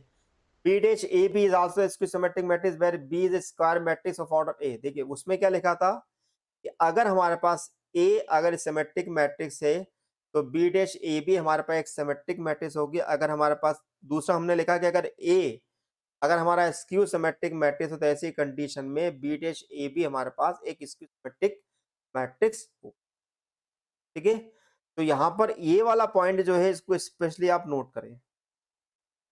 B dash A B is also skew symmetric matrix where B is square matrix of order A. देखिए उसमें क्या लिखा था कि अगर हमारे पास ए अगर सिमेट्रिक मैट्रिक्स है तो बी डैश ए बी हमारे पास एक सिमेट्रिक मैट्रिक्स होगी। अगर हमारे पास दूसरा हमने लिखा कि अगर ए अगर हमारा स्क्यू सिमेट्रिक मैट्रिक्स हो तो ऐसी कंडीशन में बी डैश ए बी हमारे पास एक स्क्यू सिमेट्रिक मैट्रिक्स हो। ठीक है, तो यहाँ पर ये वाला पॉइंट जो है इसको स्पेशली आप नोट करें,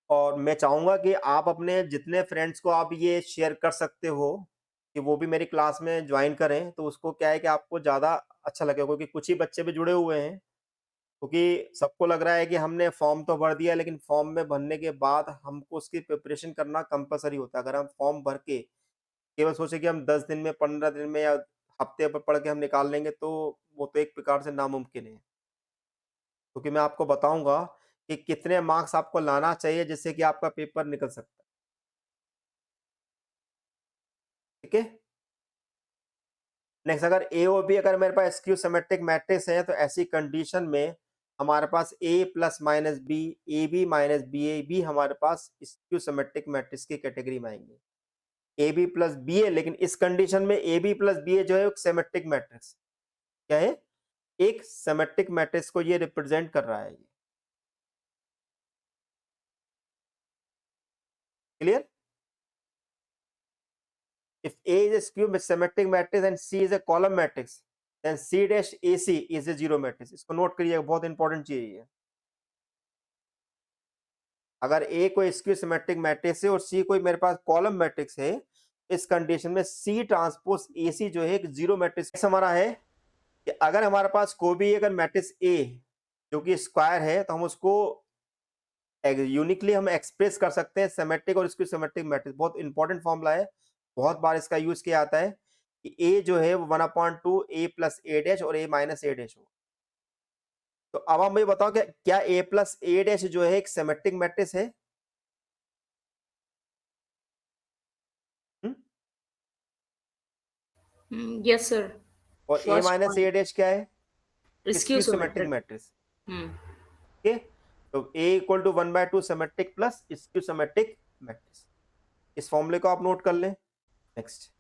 और मैं चाहूंगा कि आप अपने जितने फ्रेंड्स को आप ये शेयर कर सकते हो कि वो भी मेरी क्लास में ज्वाइन करें, तो उसको क्या है कि आपको ज़्यादा अच्छा लगेगा, क्योंकि कुछ ही बच्चे भी जुड़े हुए हैं। क्योंकि सबको लग रहा है कि हमने फॉर्म तो भर दिया, लेकिन फॉर्म में भरने के बाद हमको उसकी प्रिपरेशन करना कंपलसरी होता है। अगर हम फॉर्म भर के केवल सोचे कि हम 10 दिन में 15 दिन में या हफ्ते पर पढ़ के हम निकाल लेंगे तो वो तो एक प्रकार से नामुमकिन है। क्योंकि मैं आपको बताऊंगा कि कितने मार्क्स आपको लाना चाहिए जिससे कि आपका पेपर निकल सकता है। ठीक है, नेक्स्ट, अगर ए और बी अगर मेरे पास स्क्यू सिमेट्रिक मैट्रिक्स है तो ऐसी कंडीशन में हमारे पास A plus minus B, A B minus B A भी हमारे पास स्क्यू सिमेट्रिक मैट्रिक्स की कैटेगरी में आएंगे। A B plus B A, लेकिन इस कंडीशन में A B plus B A जो है एक सिमेट्रिक मैट्रिक्स क्या है, एक सिमेट्रिक मैट्रिक्स को ये रिप्रेजेंट कर रहा है। ये clear? If A is a skew symmetric matrix and C is a column matrix, then C dash AC is a zero matrix. इसको नोट करिएगा, बहुत इंपॉर्टेंट चीज है। अगर A कोई स्क्यू सिमेट्रिक मैट्रिक्स है और C कोई मेरे पास कॉलम मैट्रिक्स है, इस कंडीशन में C ट्रांसपोज AC जो है एक जीरो मैट्रिक्स हमारा है कि अगर हमारे पास कोई भी अगर मैट्रिक्स A जो कि स्क्वायर है तो हम उसको यूनिकली हम एक्सप्रेस कर सकते हैं सिमेट्रिक और स्क्यू सिमेट्रिक मैट्रिक्स। बहुत इंपॉर्टेंट फॉर्मूला है, बहुत बार इसका यूज किया जाता है कि ए जो है वो 1/2 ए प्लस ए डैश और ए माइनस ए डैश हो। तो अब हम ये बताओ कि क्या ए प्लस ए डैश जो है एक सिमेट्रिक मैट्रिक्स है? Yes sir. और A First minus A dash क्या है? Skew symmetric symmetric. मैट्रिक्स। ठीक है, तो A equal to 1/2 symmetric plus skew symmetric matrix. इस फॉर्मूले को आप नोट कर लें। Next,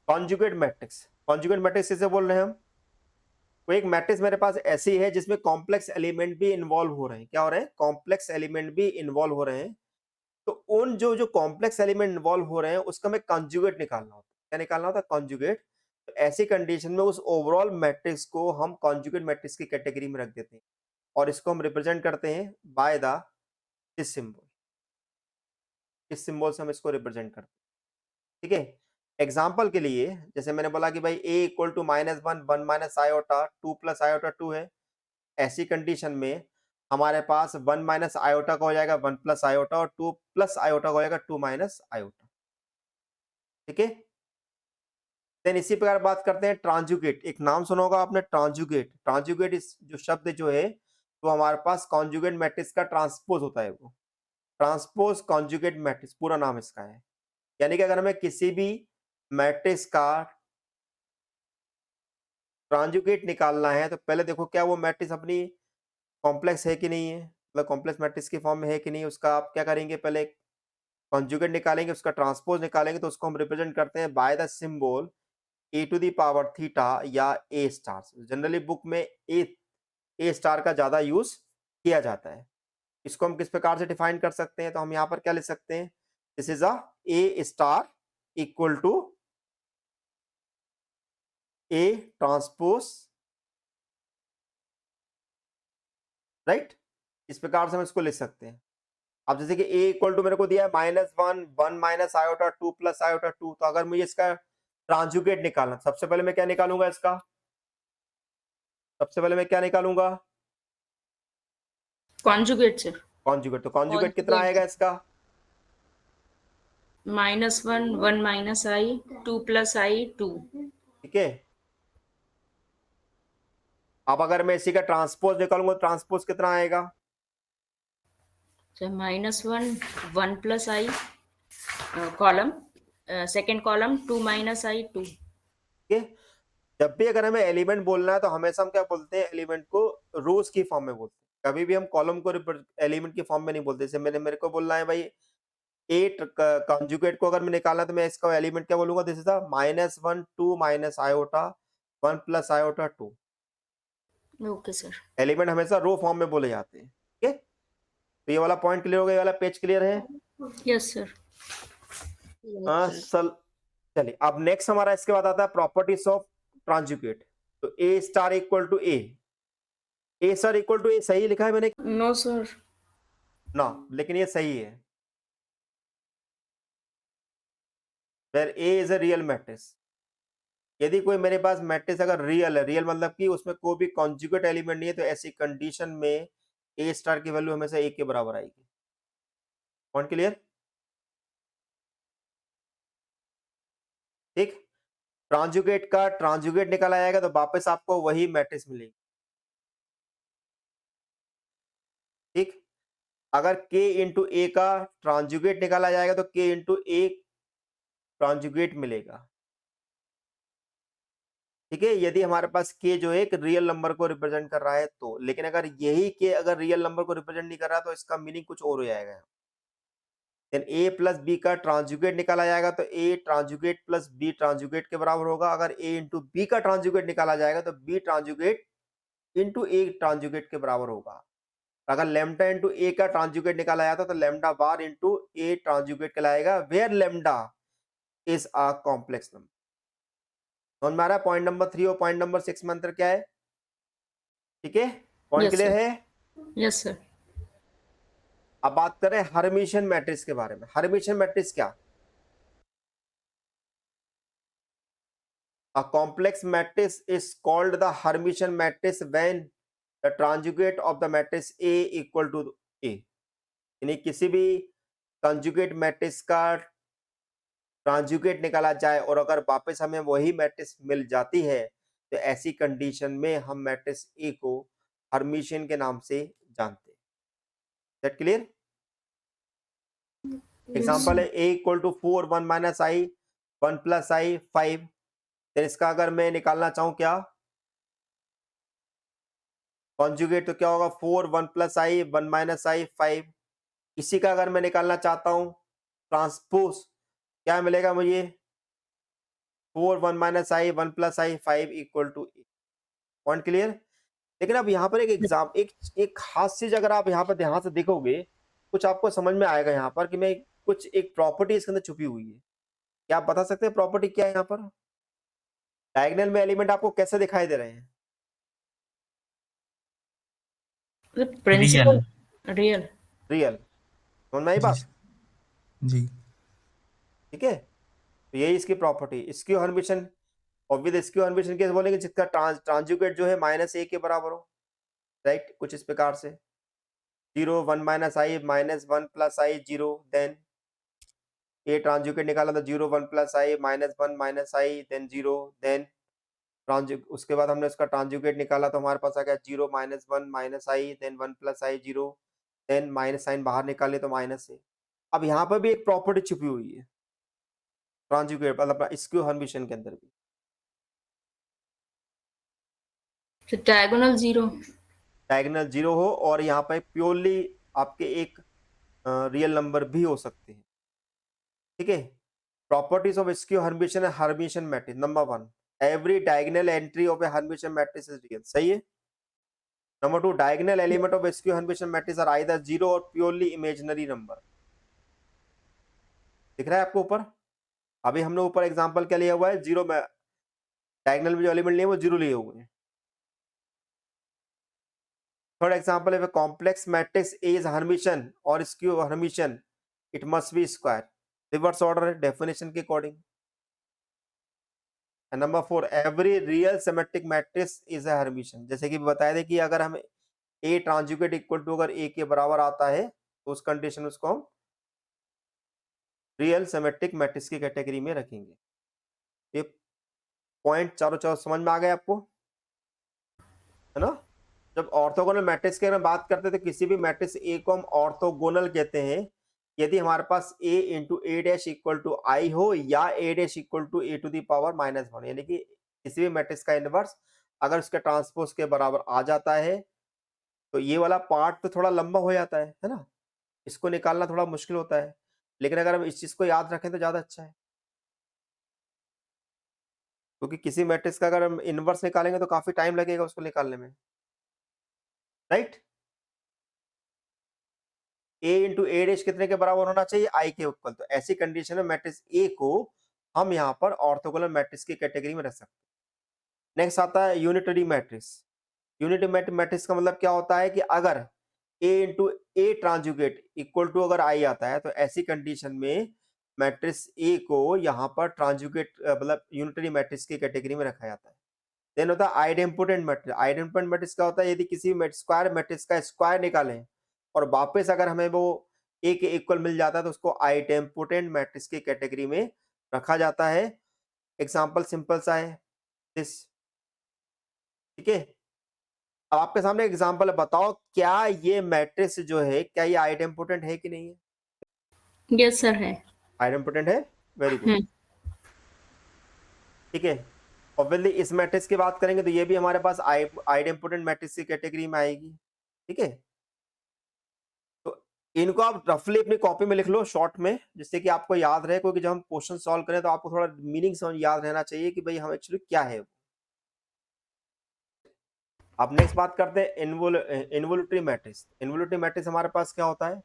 conjugate matrix. Conjugate matrix किसे बोल रहे हैं हम? कोई एक मैट्रिक्स मेरे पास ऐसी है जिसमें कॉम्प्लेक्स एलिमेंट भी इन्वॉल्व हो रहे हैं। क्या हो रहे हैं? कॉम्प्लेक्स एलिमेंट भी इन्वॉल्व हो रहे हैं। तो उन जो जो कॉम्प्लेक्स एलिमेंट इन्वॉल्व हो रहे हैं उसका हमें कॉन्जुगेट निकालना होता है। क्या निकालना होता है? कॉन्जुगेट। तो ऐसी कंडीशन में उस ओवरऑल मैट्रिक्स को हम कॉन्जुगेट मैट्रिक्स की कैटेगरी में रख देते हैं और इसको हम रिप्रेजेंट करते हैं बाय द दिस सिंबल। इस सिंबल से हम इसको रिप्रेजेंट करते हैं। ठीक है, एग्जाम्पल के लिए जैसे मैंने बोला कि भाई a equal to -1 1 minus iota 2 plus iota 2 है, ऐसी कंडीशन में हमारे पास 1 माइनस आयोटा का हो जाएगा 1 प्लस आयोटा और 2 प्लस आयोटा का हो जाएगा 2 माइनस आयोटा। ठीक है, देन इसी प्रकार बात करते हैं ट्रांजुगेट। एक नाम सुना होगा आपने, ट्रांजुगेट। ट्रांजुगेट इस जो शब्द जो है तो हमारे पास कॉन्जुगेट मैट्रिक्स का ट्रांसपोज होता है, वो ट्रांसपोज कॉन्जुगेट मैट्रिक्स पूरा नाम इसका है। यानी कि अगर हमें किसी भी मैट्रिक्स का ट्रांजुगेट निकालना है तो पहले देखो क्या वो मैट्रिक्स अपनी कॉम्प्लेक्स है कि नहीं है, मतलब कॉम्प्लेक्स मैट्रिक्स की फॉर्म में है कि नहीं, उसका आप क्या करेंगे, पहले कॉन्जुगेट निकालेंगे, उसका ट्रांसपोज निकालेंगे, तो उसको हम रिप्रेजेंट करते हैं by the symbol A to the power theta या ए स्टार। जनरली बुक में ए स्टार का ज्यादा यूज किया जाता है। इसको हम किस प्रकार से डिफाइन कर सकते हैं, तो हम यहाँ पर क्या लिख सकते हैं, this is a A star equal to A transpose, right. इस प्रकार से हम इसको लिख सकते हैं। अब जैसे कि a इक्वल टू मेरे को दिया है -1 1 माइनस आयोटा 2 प्लस आयोटा 2, तो अगर मुझे इसका ट्रांजुगेट निकालना, सबसे पहले मैं क्या निकालूंगा इसका, सबसे पहले मैं क्या निकालूंगा, कॉन्जुगेट सर। कॉन्जुगेट। तो कॉन्जुगेट कितना आएगा इसका, -1 1 माइनस आई 2 प्लस आई 2। ठीक है। अब अगर मैं इसी का ट्रांसपोज निकालूंगा, ट्रांसपोज कितना आएगा, -1 1 प्लस आई कॉलम, सेकेंड कॉलम 2 माइनस आई 2। ठीक है। जब भी अगर हमें एलिमेंट बोलना है तो हमेशा हम क्या बोलते हैं, एलिमेंट को रोज की फॉर्म में बोलते हैं, कभी भी हम कॉलम को एलिमेंट की फॉर्म में नहीं बोलते। जैसे मेरे को बोलना है भाई 8 कंजुगेट को अगर मैं निकालना तो मैं इसका एलिमेंट क्या बोलूंगा, this is -1 2 minus iota 1 plus iota 2। Okay sir. Element हमेशा रो फॉर्म में बोले जाते हैं। ठीक है, तो ये वाला पॉइंट क्लियर हो गया, ये वाला पेज क्लियर है। Yes sir. चलिए अब नेक्स्ट हमारा इसके बाद आता है प्रॉपर्टीज ऑफ ट्रांजुगेट। तो A star equal to A star equal to A सही लिखा है मैंने नो सर। ना, लेकिन ये सही है। Where A is a real matrix. यदि कोई मेरे पास मैट्रिक्स अगर रियल है, रियल मतलब कि उसमें कोई भी कॉन्जुगेट एलिमेंट नहीं है, तो ऐसी कंडीशन में ए स्टार की वैल्यू हमेशा ए के बराबर आएगी। पॉइंट क्लियर, ठीक। ट्रांजुगेट का ट्रांजुगेट निकाला जाएगा तो वापस आपको वही मैट्रिक्स मिलेगी। ठीक, अगर k इंटू ए का ट्रांजुगेट निकाला जाएगा तो k इंटू ए ट्रांजुगेट मिलेगा। ठीक है, यदि हमारे पास k जो है एक रियल नंबर को रिप्रेजेंट कर रहा है तो, लेकिन अगर यही k अगर रियल नंबर को रिप्रेजेंट नहीं कर रहा तो इसका मीनिंग कुछ और हो जाएगा। देन a प्लस बी का ट्रांजुगेट निकाला जाएगा तो a ट्रांजुगेट प्लस b ट्रांजुगेट के बराबर होगा। अगर a इंटू बी का ट्रांजुगेट निकाला जाएगा तो b ट्रांजुगेट इंटू ए ट्रांजुगेट के बराबर होगा। अगर लैम्डा इंटू ए का ट्रांजुगेट निकाला जाता तो lambda bar into A transjugate कहलाएगा, where lambda is a complex number. समझ में आ रहा है पॉइंट नंबर 3 और पॉइंट नंबर 6 में अंतर क्या है। ठीक है, पॉइंट Yes, क्लियर sir. है। Yes sir. अब बात करें हर्मिशियन मैट्रिक्स के बारे में। हर्मिशियन मैट्रिक्स क्या, a complex matrix is called the Hermitian matrix when the conjugate of the matrix A equal to A। यानी किसी भी कंजुगेट मैट्रिक्स का ट्रांजुगेट निकाला जाए और अगर वापस हमें वही मैट्रिक्स मिल जाती है तो ऐसी कंडीशन में हम मैट्रिक्स ए को हर्मिशियन के नाम से जानते हैं। That clear. एग्जांपल है a equal to 4 1 minus I 1 plus I 5। फिर इसका अगर मैं निकालना चाहूं क्या कॉन्जुगेट तो क्या होगा 4 1 प्लस आई 1 माइनस आई 5। इसी का अगर मैं निकालना चाहता हूं ट्रांसपोज क्या मिलेगा मुझे 4 1 minus I 1 plus I 5 equal to A. Point clear. लेकिन अब यहाँ पर एक एग्जाम एक खास चीज अगर आप यहाँ पर ध्यान से देखोगे कुछ आपको समझ में आएगा यहाँ पर कि मैं कुछ एक प्रॉपर्टी इसके अंदर छुपी हुई है। क्या आप बता सकते हैं प्रॉपर्टी क्या है यहाँ पर, डायगोनल में एलिमेंट आपको कैसे दिखाई दे रहे हैं। Principal real. रियल, समझ में आई जी बात। सर। जी ठीक है, तो यही इसकी प्रॉपर्टी स्क्यू हर्मिशन। और विद स्क्यू हर्मिशन कैसे बोलेंगे, जिसका ट्रांजुगेट जो है -a के बराबर हो, राइट, कुछ इस प्रकार से 0 1 minus I -1 plus I 0, then ए ट्रांजुगेट निकाला तो 0 1 प्लस आई -1 माइनस आई देन 0, देन उसके बाद हमने उसका ट्रांजुगेट निकाला तो हमारे पास आ गया 0 -1 माइनस आई देन 1 प्लस आई 0, देन माइनस साइन बाहर निकाले तो माइनस है। अब यहाँ पर भी एक प्रॉपर्टी छुपी हुई है ट्रांजुगेट मतलब स्क्यू हर्मिशन के अंदर भी। तो डायगोनल 0। डायगोनल 0 हो और यहाँ पे प्योरली आपके एक रियल नंबर भी हो सकते हैं। ठीक है, प्रॉपर्टीज ऑफ स्क्यू हर्मिशन है Hermitian matrix. Number 1, every diagonal entry of a Hermitian matrix is real, सही है। Number 2, diagonal element of skew Hermitian matrix are either 0 और प्योरली इमेजिनरी नंबर। दिख रहा है आपको ऊपर, अभी हमने ऊपर एग्जांपल क्या लिया हुआ है, 0 में डायगोनल में जो एलिमेंट लिए वो 0 लिए हुए हैं। थर्ड एग्जांपल है कॉम्प्लेक्स मैट्रिक्स इज हर्मिशन और skew Hermitian, it must be square, reverse order है डेफिनेशन के according. And number 4, every real symmetric matrix is a Hermitian. जैसे कि बताया था कि अगर हम ए ट्रांजुगेट इक्वल टू अगर ए के बराबर आता है तो उस कंडीशन में उसको हम रियल सिमेट्रिक मैट्रिक्स की कैटेगरी में रखेंगे। ये पॉइंट चारों समझ में आ गए आपको, है ना। जब ऑर्थोगोनल मैट्रिक्स की अगर बात करते हैं तो किसी भी मैट्रिक्स ए को हम ऑर्थोगोनल कहते हैं यदि हमारे पास a into A dash equal to I हो या a dash equal to A to the power -1, यानी कि किसी भी मैट्रिक्स का इनवर्स अगर उसके ट्रांसपोज के बराबर आ जाता है तो ये वाला पार्ट तो थोड़ा लंबा हो जाता है ना, इसको निकालना थोड़ा मुश्किल होता है, लेकिन अगर हम इस चीज को याद रखें तो ज्यादा अच्छा है, क्योंकि किसी मैट्रिक्स का अगर हम इनवर्स निकालेंगे तो काफी टाइम लगेगा उसको निकालने में, right. a into A dash कितने के बराबर होना चाहिए, i के इक्वल। तो ऐसी कंडीशन में मैट्रिक्स a को हम यहाँ पर ऑर्थोगोनल मैट्रिक्स की कैटेगरी में रख सकते हैं। नेक्स्ट आता है यूनिटरी मैट्रिक्स। यूनिटरी मैट्रिक्स का मतलब क्या होता है कि अगर a into A transjugate equal to अगर i आता है तो ऐसी कंडीशन में मैट्रिक्स a को यहाँ पर ट्रांजुगेट मतलब यूनिटरी मैट्रिक्स की कैटेगरी में रखा जाता है। देन होता है आइडेम्पोटेंट मैट्रिक्स। आइडेम्पोटेंट मैट्रिक्स क्या होता है, यदि किसी स्क्वायर मैट्रिक्स का स्क्वायर निकालें और वापस अगर हमें वो ए के इक्वल मिल जाता है तो उसको आइडेम्पोटेंट मैट्रिक्स की कैटेगरी में रखा जाता है। एग्जांपल सिंपल सा है दिस, ठीक है। अब आपके सामने एग्जांपल है, बताओ क्या ये मैट्रिक्स जो है क्या ये आइडेम्पोटेंट है कि नहीं है। यस सर है। आइडेम्पोटेंट है, वेरी गुड, ठीक है। ऑब्वियसली इस मैट्रिक्स की बात करेंगे तो ये भी हमारे पास आइडेम्पोटेंट मैट्रिक्स की कैटेगरी में आएगी, ठीक है। तो इनको आप रफली अपनी कॉपी में लिख लो शॉर्ट में, जिससे कि आपको याद रहे, क्योंकि जब हम क्वेश्चन सॉल्व करें तो आपको थोड़ा मीनिंग समझ याद रहना चाहिए कि भाई हम एक्चुअली क्या है। अब नेक्स्ट बात करते हैं इन्वोल्यूटरी मैट्रिक्स। इन्वोल्यूटरी मैट्रिक्स हमारे पास क्या होता है,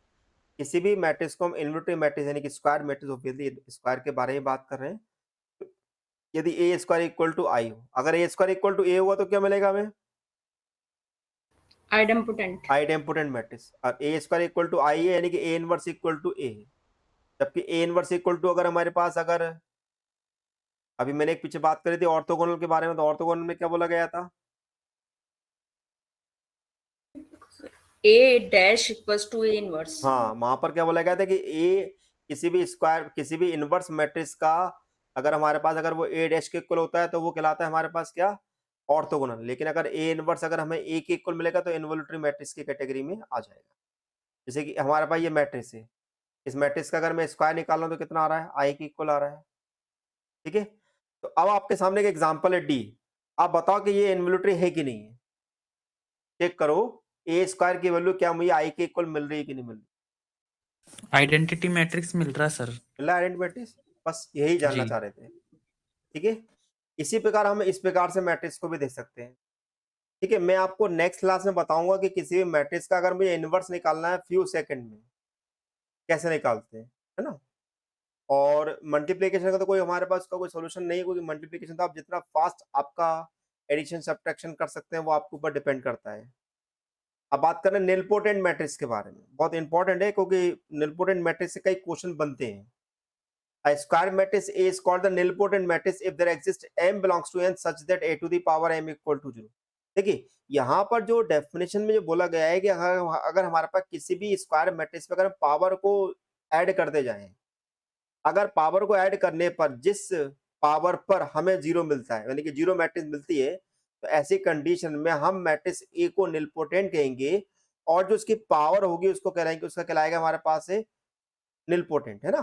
किसी भी मैट्रिक्स को हम इन्वोल्यूटरी मैट्रिक्स यानी कि स्क्वायर मैट्रिक्स, ऑब्वियसली स्क्वायर के बारे में बात कर रहे हैं। तो यदि ए स्क्वायर इक्वल टू आई हो, अगर ए स्क्वायर इक्वल टू ए हुआ तो क्या मिलेगा हमें, आइडेम्पोटेंट। Idempotent matrix. और ए स्क्वायर इक्वल टू आई है यानी कि ए इनवर्स इक्वल टू ए है, जबकि ए इनवर्स इक्वल टू अगर हमारे पास अगर अभी मैंने एक पीछे बात करी थी ऑर्थोगोनल के बारे में, तो ऑर्थोगोनल में क्या बोला गया था, A dash equals to A inverse. हाँ वहां पर क्या बोला गया था कि ए किसी भी स्क्वायर किसी भी इनवर्स मैट्रिक्स का अगर हमारे पास अगर वो ए डैश के इक्वल होता है तो वो कहलाता है हमारे पास क्या, ऑर्थोगोनल। लेकिन अगर ए इनवर्स अगर हमें ए के इक्वल मिलेगा तो इन्वोल्यूटरी मैट्रिक्स की कैटेगरी में आ जाएगा। जैसे कि हमारे पास ये मैट्रिक्स है, इस मैट्रिक्स का अगर मैं स्क्वायर निकाल रहा हूं तो कितना आ रहा है, आई के इक्वल आ रहा है, ठीक है। तो अब आपके सामने एक एग्जांपल है डी, आप बताओ कि ये इन्वोल्यूटरी है कि नहीं है, चेक करो ए स्क्वायर की वैल्यू क्या मुझे आई के इक्वल मिल रही है कि नहीं मिल रही। आइडेंटिटी मैट्रिक्स मिल रहा सर। मिला आइडेंटिटी मैट्रिक्स, बस यही जानना जी चाह रहे थे, ठीक है। इसी प्रकार हम इस प्रकार से मैट्रिक्स को भी देख सकते हैं, ठीक है। मैं आपको नेक्स्ट क्लास में बताऊंगा कि किसी भी मैट्रिक्स का अगर मुझे इनवर्स निकालना है फ्यू सेकंड में कैसे निकालते हैं, है ना। और मल्टीप्लिकेशन का तो कोई हमारे पास का कोई सोल्यूशन नहीं है, क्योंकि मल्टीप्लिकेशन तो आप जितना फास्ट आपका एडिशन सब्ट्रैक्शन कर सकते हैं वो आपके ऊपर डिपेंड करता है। अब बात करें निलपोटेंट मैट्रिक्स के बारे में, बहुत इंपॉर्टेंट है क्योंकि निलपोटेंट मैट्रिक्स से कई क्वेश्चन बनते हैं। A square matrix A is called the nilpotent matrix if there exists m belongs to n such that a to the power m equal to 0। देखिए यहाँ पर जो डेफिनेशन में जो बोला गया है कि अगर हमारे पास किसी भी स्क्वायर मैट्रिक्स पे अगर पावर को ऐड करते जाएं, अगर पावर को ऐड करने पर जिस पावर पर हमें जीरो मिलता है, यानी कि जीरो मैट्रिक्स मिलती है, तो ऐसी कंडीशन में हम मैट्रिक्स ए को निलपोटेंट कहेंगे और जो उसकी पावर होगी उसको कहलाएंगे, उसका कहलाएगा हमारे पास है निलपोटेंट, है ना।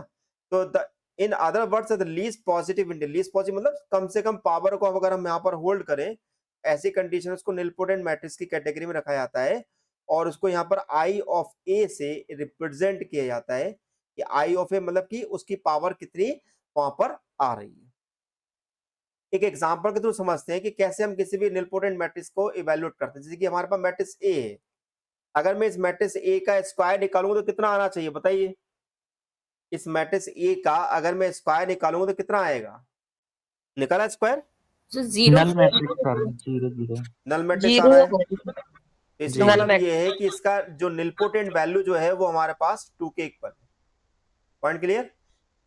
तो the in other words the least positive integer, least positive मतलब कम से कम पावर को अगर हम यहाँ पर होल्ड करें, ऐसी कंडीशन उसको निलपोटेंट मैट्रिक्स की कैटेगरी में रखा जाता है और उसको यहाँ पर आई ऑफ ए से रिप्रेजेंट किया जाता है कि आई ऑफ ए मतलब कि उसकी पावर कितनी वहां पर आ रही है। एक एग्जांपल के थ्रू समझते हैं कि कैसे हम किसी भी निलपोटेंट मैट्रिक्स को इवेल्युएट करते हैं। जैसे कि हमारे पास मैट्रिक्स ए है, अगर मैं इस मैट्रिक्स ए का स्क्वायर निकालूंगा तो कितना आना चाहिए बताइए। इस मैट्रिक्स ए का अगर मैं स्क्वायर निकालूंगा तो कितना आएगा, निकाला स्क्वायर, So 0 नल मैट्रिक्स आ रहा है 0 0 नल मैट्रिक्स आ रहा है। तो इसका जी। मतलब ये है कि इसका जो निलपोटेंट वैल्यू जो है वो हमारे पास 2 के इक्वल है। Point clear.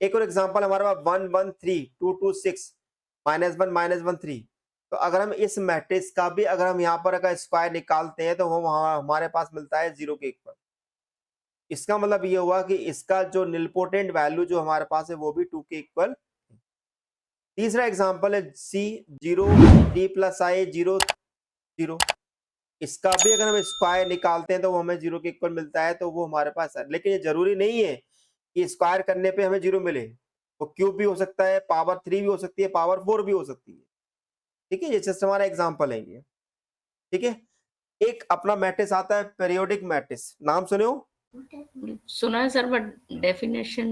एक और एग्जांपल हमारे पास 1 1 3 2 2 6 -1 -1 3। तो अगर हम इस मैट्रिक्स का भी अगर हम यहाँ पर अगर स्क्वायर निकालते हैं तो वो हमारे पास मिलता है 0 के इक्वल। इसका मतलब ये हुआ कि इसका जो निलपोटेंट वैल्यू जो हमारे पास है वो भी 2 के इक्वल। तीसरा एग्जांपल है सी 0 d प्लस आई 0 0। इसका भी अगर हम स्क्वायर निकालते हैं तो वो हमें 0 के इक्वल मिलता है, तो वो हमारे पास है। लेकिन ये जरूरी नहीं है कि स्क्वायर करने पे हमें 0 मिले, वो क्यूब भी हो सकता है, पावर 3 भी हो सकती है, पावर 4 भी हो सकती है। ठीक है, ये जस्ट हमारा एग्जांपल है ये। ठीक है, एक अपना मैट्रिक्स आता है पीरियोडिक मैट्रिक्स, नाम सुने हो? सुना है सर बट डेफिनेशन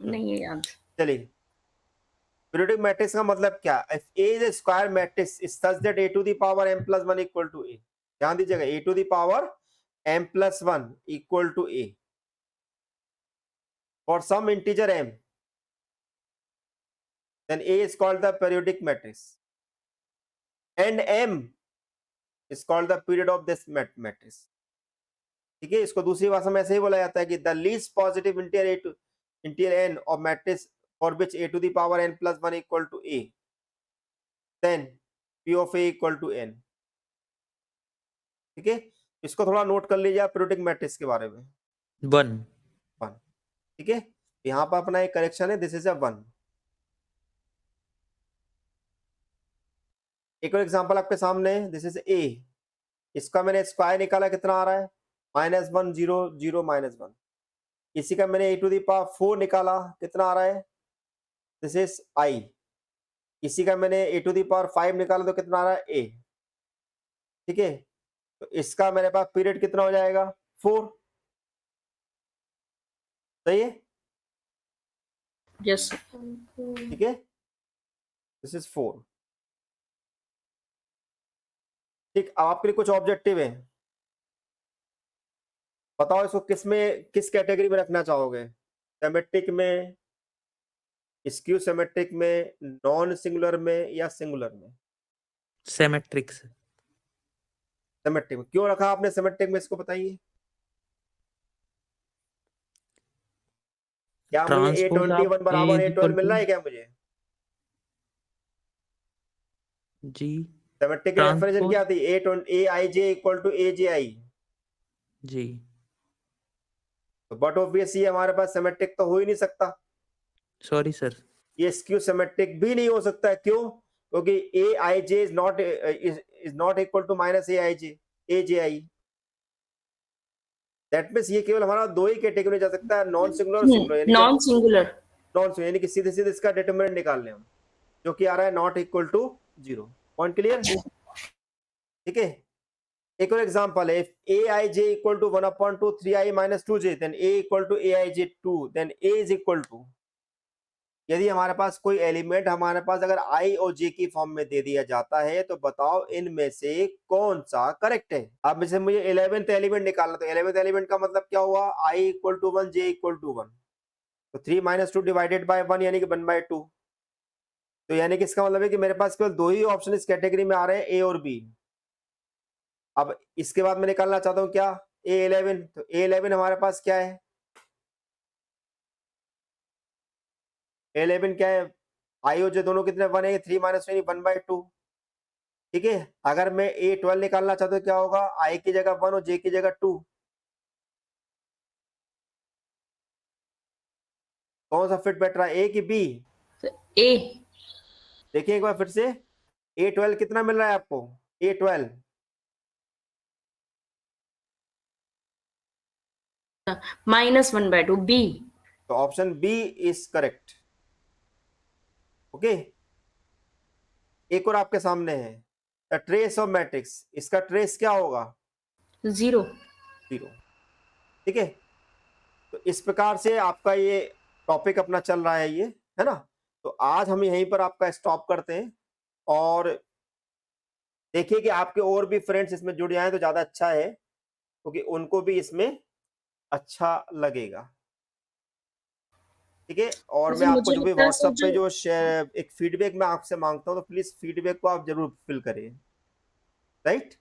नहीं है याद। चलिए, पीरियोडिक मैट्रिक्स का मतलब क्या? If A is a square matrix is such that a to the power m plus 1 equal to a। ध्यान दीजिएगा, a to the power m plus 1 equal to a for some integer m, then A is called the periodic matrix and m is called the period of this matrix। ठीक है, इसको दूसरी भाषा में ऐसे ही बोला जाता है कि the least positive integer n of matrix for which a to the power n plus 1 equal to a, then p of a equal to n। ठीक है, इसको थोड़ा नोट कर लीजिए पीरियोडिक मैट्रिक्स के बारे में। 1 ठीक है, यहाँ पर अपना एक करेक्शन है, दिस इज अ 1। एक और एग्जांपल आपके सामने है, दिस इज a। इसका मैंने स्क्वायर निकाला, कितना आ रहा है -1 0 0 -1। इसी का मैंने a to the power 4 निकाला, कितना आ रहा है, दिस इज i। इसी का मैंने a to the power 5 निकाला तो कितना आ रहा है a। ठीक है, तो इसका मेरे पास पीरियड कितना हो जाएगा 4। सही है, यस ठीक है, दिस इज 4। ठीक, अब आपके लिए कुछ ऑब्जेक्टिव है, बताओ इसको किस कैटेगरी में रखना चाहोगे, सिमेट्रिक में, स्क्यू सिमेट्रिक में, नॉन सिंगुलर में या सिंगुलर में? सिमेट्रिक्स सिमेट्रिक में। क्यों रखा आपने सिमेट्रिक में, इसको बताइए। क्या मुझे A21 बराबर A12 मिल रहा है क्या मुझे? जी सिमेट्रिक की डेफिनेशन क्या थी? Aij equal to AJI। जी तो बट ऑब्वियसली हमारे पास सिमेट्रिक तो हो ही नहीं सकता, सॉरी सर ये स्क्यू सिमेट्रिक भी नहीं हो सकता है। क्यों? क्योंकि Aij is not equal to minus AJI। That means ये केवल हमारा दो ही कैटेगरी में जा सकता है, नॉन सिंगुलर और सिंगुलर। यानी नॉन सिंगुलर, नॉन सिंगुलर यानी कि सीधे सीधे इसका डिटरमिनेंट निकाल लें हम, जो कि आ रहा है not equal to 0। Point clear? ठीक है, एक और एग्जांपल है, Aij equal to 1/2 3i minus 2j, then A equal to Aij 2, then A is equal to, यदि हमारे पास कोई एलिमेंट हमारे पास अगर i और j की फॉर्म में दे दिया जाता है तो बताओ इनमें से कौन सा करेक्ट है। अब जैसे मुझे 11th एलिमेंट निकालना, तो 11th एलिमेंट का मतलब क्या हुआ, i equal to 1 j equal to 1, तो 3 - 2 डिवाइडेड बाय 1 यानी कि 1/2। तो यानी कि इसका मतलब है कि मेरे पास केवल दो ही ऑप्शन इस कैटेगरी में आ रहे हैं, A और B। अब इसके बाद मैं निकालना चाहता हूं क्या, A11, तो A11 हमारे पास क्या है, A11 क्या है, आई और जे दोनों कितने बनेंगे, 3 माइनस 1/2। ठीक है, अगर मैं A12 निकालना चाहता हूँ क्या होगा, आई की जगह 1 और जे की जगह 2। कौन सा फिट बैठ रहा है, ए कि बी? A देखिए एक बार फिर से, A12 कितना मिल रहा है आपको, A12 -1/2 B। तो option B is correct. Okay, एक और आपके सामने है, द ट्रेस ऑफ मैट्रिक्स, इसका ट्रेस क्या होगा, 0। 0। ठीक है, तो इस प्रकार से आपका ये टॉपिक अपना चल रहा है, ये है ना। तो आज हम यहीं पर आपका स्टॉप करते हैं, और देखिए कि आपके और भी फ्रेंड्स इसमें जुड़ जाएं तो ज्यादा अच्छा है, क्योंकि उनको भी इसमें अच्छा लगेगा। ठीक है, और मैं मुझे आपको जो भी लगता है सर व्हाट्सएप पे जो जो शेयर एक फीडबैक मैं आपसे मांगता हूँ, तो प्लीज फीडबैक को आप जरूर फिल करिए। Right,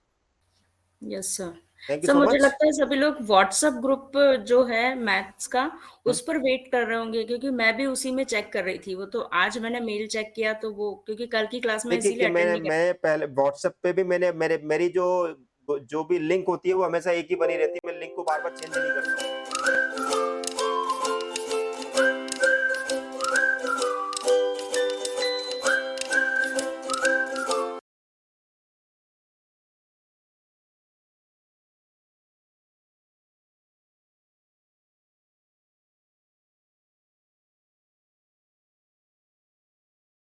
yes sir. Thank you sir so मुझे मच। लगता है सभी लोग व्हाट्सएप ग्रुप जो है मैथ्स का उस पर वेट कर रहे होंगे, क्योंकि मैं भी उसी में चेक कर रही थी। वो तो आज मैंने मेल चेक किया तो वो, क्योंकि कल की क्लास में देखिए कि इसीलिए अटेंड नहीं कर। मैं पहले व्हाट्सएप पे भी मेरी जो भी लिंक होती है वो हमेशा एक ही बनी रहती है, मैं लिंक को बार बार चेंज नहीं करता हूँ।